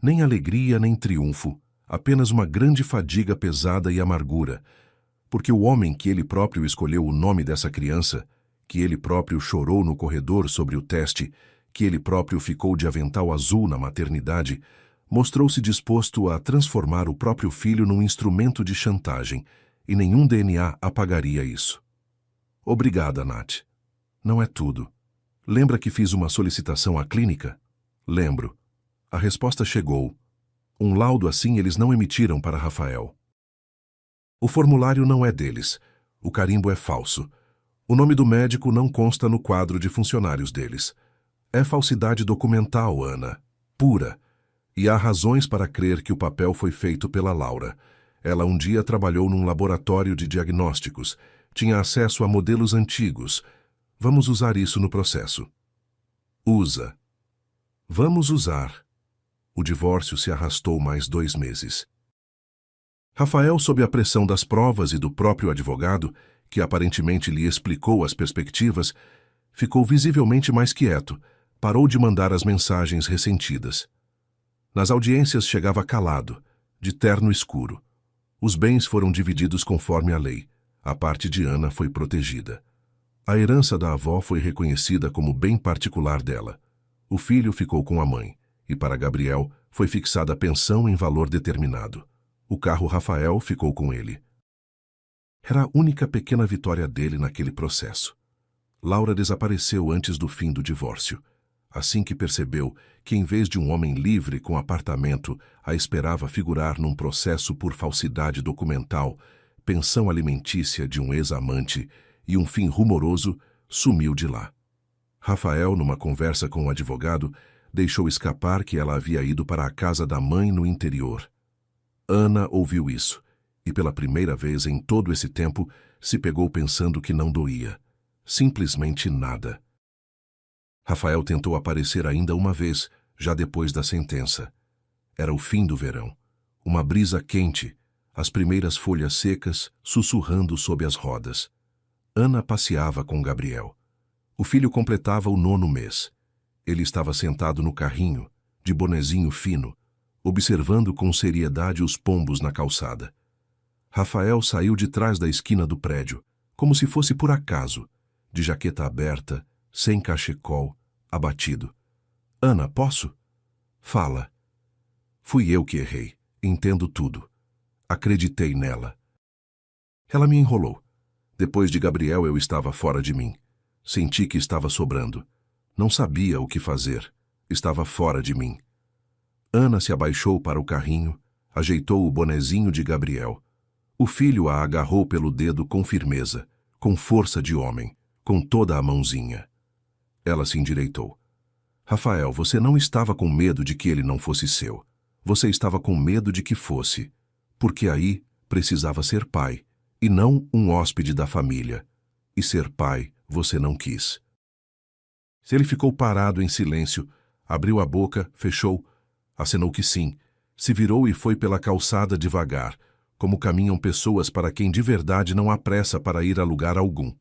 Nem alegria, nem triunfo, apenas uma grande fadiga pesada e amargura, porque o homem que ele próprio escolheu o nome dessa criança, que ele próprio chorou no corredor sobre o teste, que ele próprio ficou de avental azul na maternidade, mostrou-se disposto a transformar o próprio filho num instrumento de chantagem, e nenhum DNA apagaria isso. "Obrigada, Nath. Não é tudo. Lembra que fiz uma solicitação à clínica?" "Lembro." A resposta chegou. Um laudo assim eles não emitiram para Rafael. O formulário não é deles. O carimbo é falso. O nome do médico não consta no quadro de funcionários deles. É falsidade documental, Ana. Pura. E há razões para crer que o papel foi feito pela Laura. Ela um dia trabalhou num laboratório de diagnósticos. Tinha acesso a modelos antigos. Vamos usar isso no processo. Usa. Vamos usar. O divórcio se arrastou mais 2 meses. Rafael, sob a pressão das provas e do próprio advogado, que aparentemente lhe explicou as perspectivas, ficou visivelmente mais quieto, parou de mandar as mensagens ressentidas. Nas audiências chegava calado, de terno escuro. Os bens foram divididos conforme a lei. A parte de Ana foi protegida. A herança da avó foi reconhecida como bem particular dela. O filho ficou com a mãe, e para Gabriel foi fixada a pensão em valor determinado. O carro Rafael ficou com ele. Era a única pequena vitória dele naquele processo. Laura desapareceu antes do fim do divórcio. Assim que percebeu que, em vez de um homem livre com apartamento, a esperava figurar num processo por falsidade documental, pensão alimentícia de um ex-amante e um fim rumoroso, sumiu de lá. Rafael, numa conversa com o advogado, deixou escapar que ela havia ido para a casa da mãe no interior. Ana ouviu isso, e pela primeira vez em todo esse tempo se pegou pensando que não doía. Simplesmente nada. Rafael tentou aparecer ainda uma vez, já depois da sentença. Era o fim do verão. Uma brisa quente, as primeiras folhas secas sussurrando sob as rodas. Ana passeava com Gabriel. O filho completava o 9º mês. Ele estava sentado no carrinho, de bonezinho fino, observando com seriedade os pombos na calçada. Rafael saiu de trás da esquina do prédio, como se fosse por acaso, de jaqueta aberta, sem cachecol, abatido. Ana, posso? Fala. Fui eu que errei. Entendo tudo. Acreditei nela. Ela me enrolou. Depois de Gabriel eu estava fora de mim. Senti que estava sobrando. Não sabia o que fazer. Estava fora de mim. Ana se abaixou para o carrinho, ajeitou o bonezinho de Gabriel. O filho a agarrou pelo dedo com firmeza, com força de homem, com toda a mãozinha. Ela se endireitou. Rafael, você não estava com medo de que ele não fosse seu. Você estava com medo de que fosse, porque aí precisava ser pai, e não um hóspede da família. E ser pai você não quis. Ele ficou parado em silêncio, abriu a boca, fechou, acenou que sim, se virou e foi pela calçada devagar, como caminham pessoas para quem de verdade não há pressa para ir a lugar algum.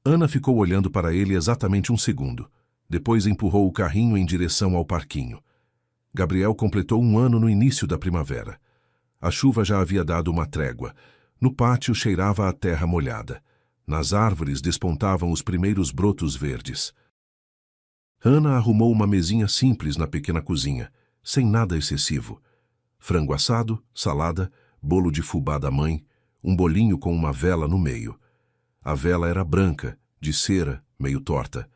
Ana ficou olhando para ele exatamente um segundo. Depois empurrou o carrinho em direção ao parquinho. Gabriel completou 1 ano no início da primavera. A chuva já havia dado uma trégua. No pátio cheirava a terra molhada. Nas árvores despontavam os primeiros brotos verdes. Ana arrumou uma mesinha simples na pequena cozinha, sem nada excessivo. Frango assado, salada, bolo de fubá da mãe, um bolinho com uma vela no meio. A vela era branca, de cera, meio torta.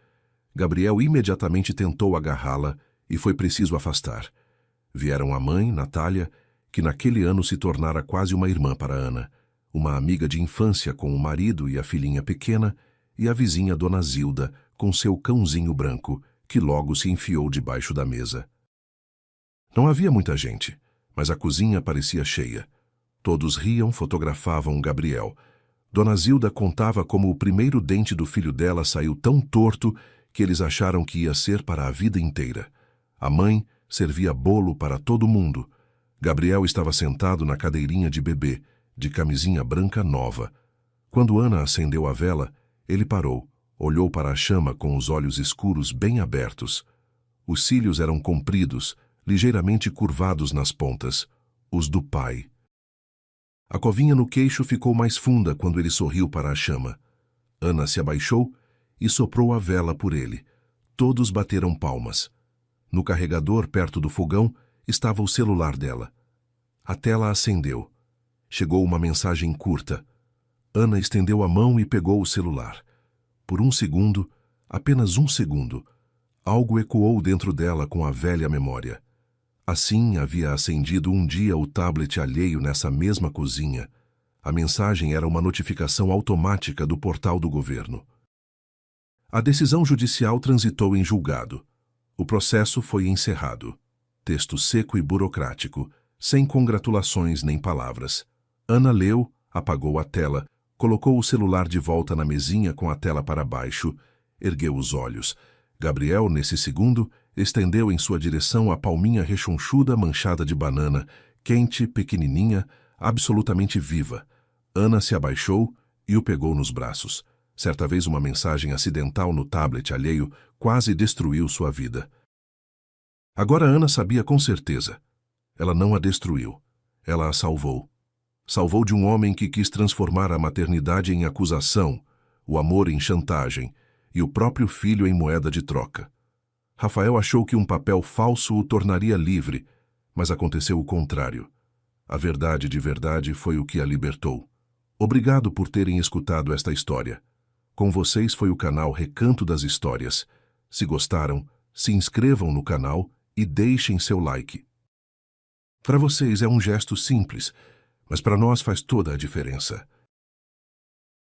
Gabriel imediatamente tentou agarrá-la e foi preciso afastar. Vieram a mãe, Natália, que naquele ano se tornara quase uma irmã para Ana, uma amiga de infância com o marido e a filhinha pequena, e a vizinha Dona Zilda, com seu cãozinho branco, que logo se enfiou debaixo da mesa. Não havia muita gente, mas a cozinha parecia cheia. Todos riam, fotografavam Gabriel. Dona Zilda contava como o primeiro dente do filho dela saiu tão torto que eles acharam que ia ser para a vida inteira. A mãe servia bolo para todo mundo. Gabriel estava sentado na cadeirinha de bebê, de camisinha branca nova. Quando Ana acendeu a vela, ele parou, olhou para a chama com os olhos escuros bem abertos. Os cílios eram compridos, ligeiramente curvados nas pontas, os do pai. A covinha no queixo ficou mais funda quando ele sorriu para a chama. Ana se abaixou e soprou a vela por ele. Todos bateram palmas. No carregador, perto do fogão, estava o celular dela. A tela acendeu. Chegou uma mensagem curta. Ana estendeu a mão e pegou o celular. Por 1 segundo, apenas 1 segundo, algo ecoou dentro dela com a velha memória. Assim havia acendido um dia o tablet alheio nessa mesma cozinha. A mensagem era uma notificação automática do portal do governo. A decisão judicial transitou em julgado. O processo foi encerrado. Texto seco e burocrático, sem congratulações nem palavras. Ana leu, apagou a tela, colocou o celular de volta na mesinha com a tela para baixo, ergueu os olhos. Gabriel, nesse segundo, estendeu em sua direção a palminha rechonchuda manchada de banana, quente, pequenininha, absolutamente viva. Ana se abaixou e o pegou nos braços. Certa vez uma mensagem acidental no tablet alheio quase destruiu sua vida. Agora Ana sabia com certeza. Ela não a destruiu. Ela a salvou. Salvou de um homem que quis transformar a maternidade em acusação, o amor em chantagem e o próprio filho em moeda de troca. Rafael achou que um papel falso o tornaria livre, mas aconteceu o contrário. A verdade de verdade foi o que a libertou. Obrigado por terem escutado esta história. Com vocês foi o canal Recanto das Histórias. Se gostaram, se inscrevam no canal e deixem seu like. Para vocês é um gesto simples, mas para nós faz toda a diferença.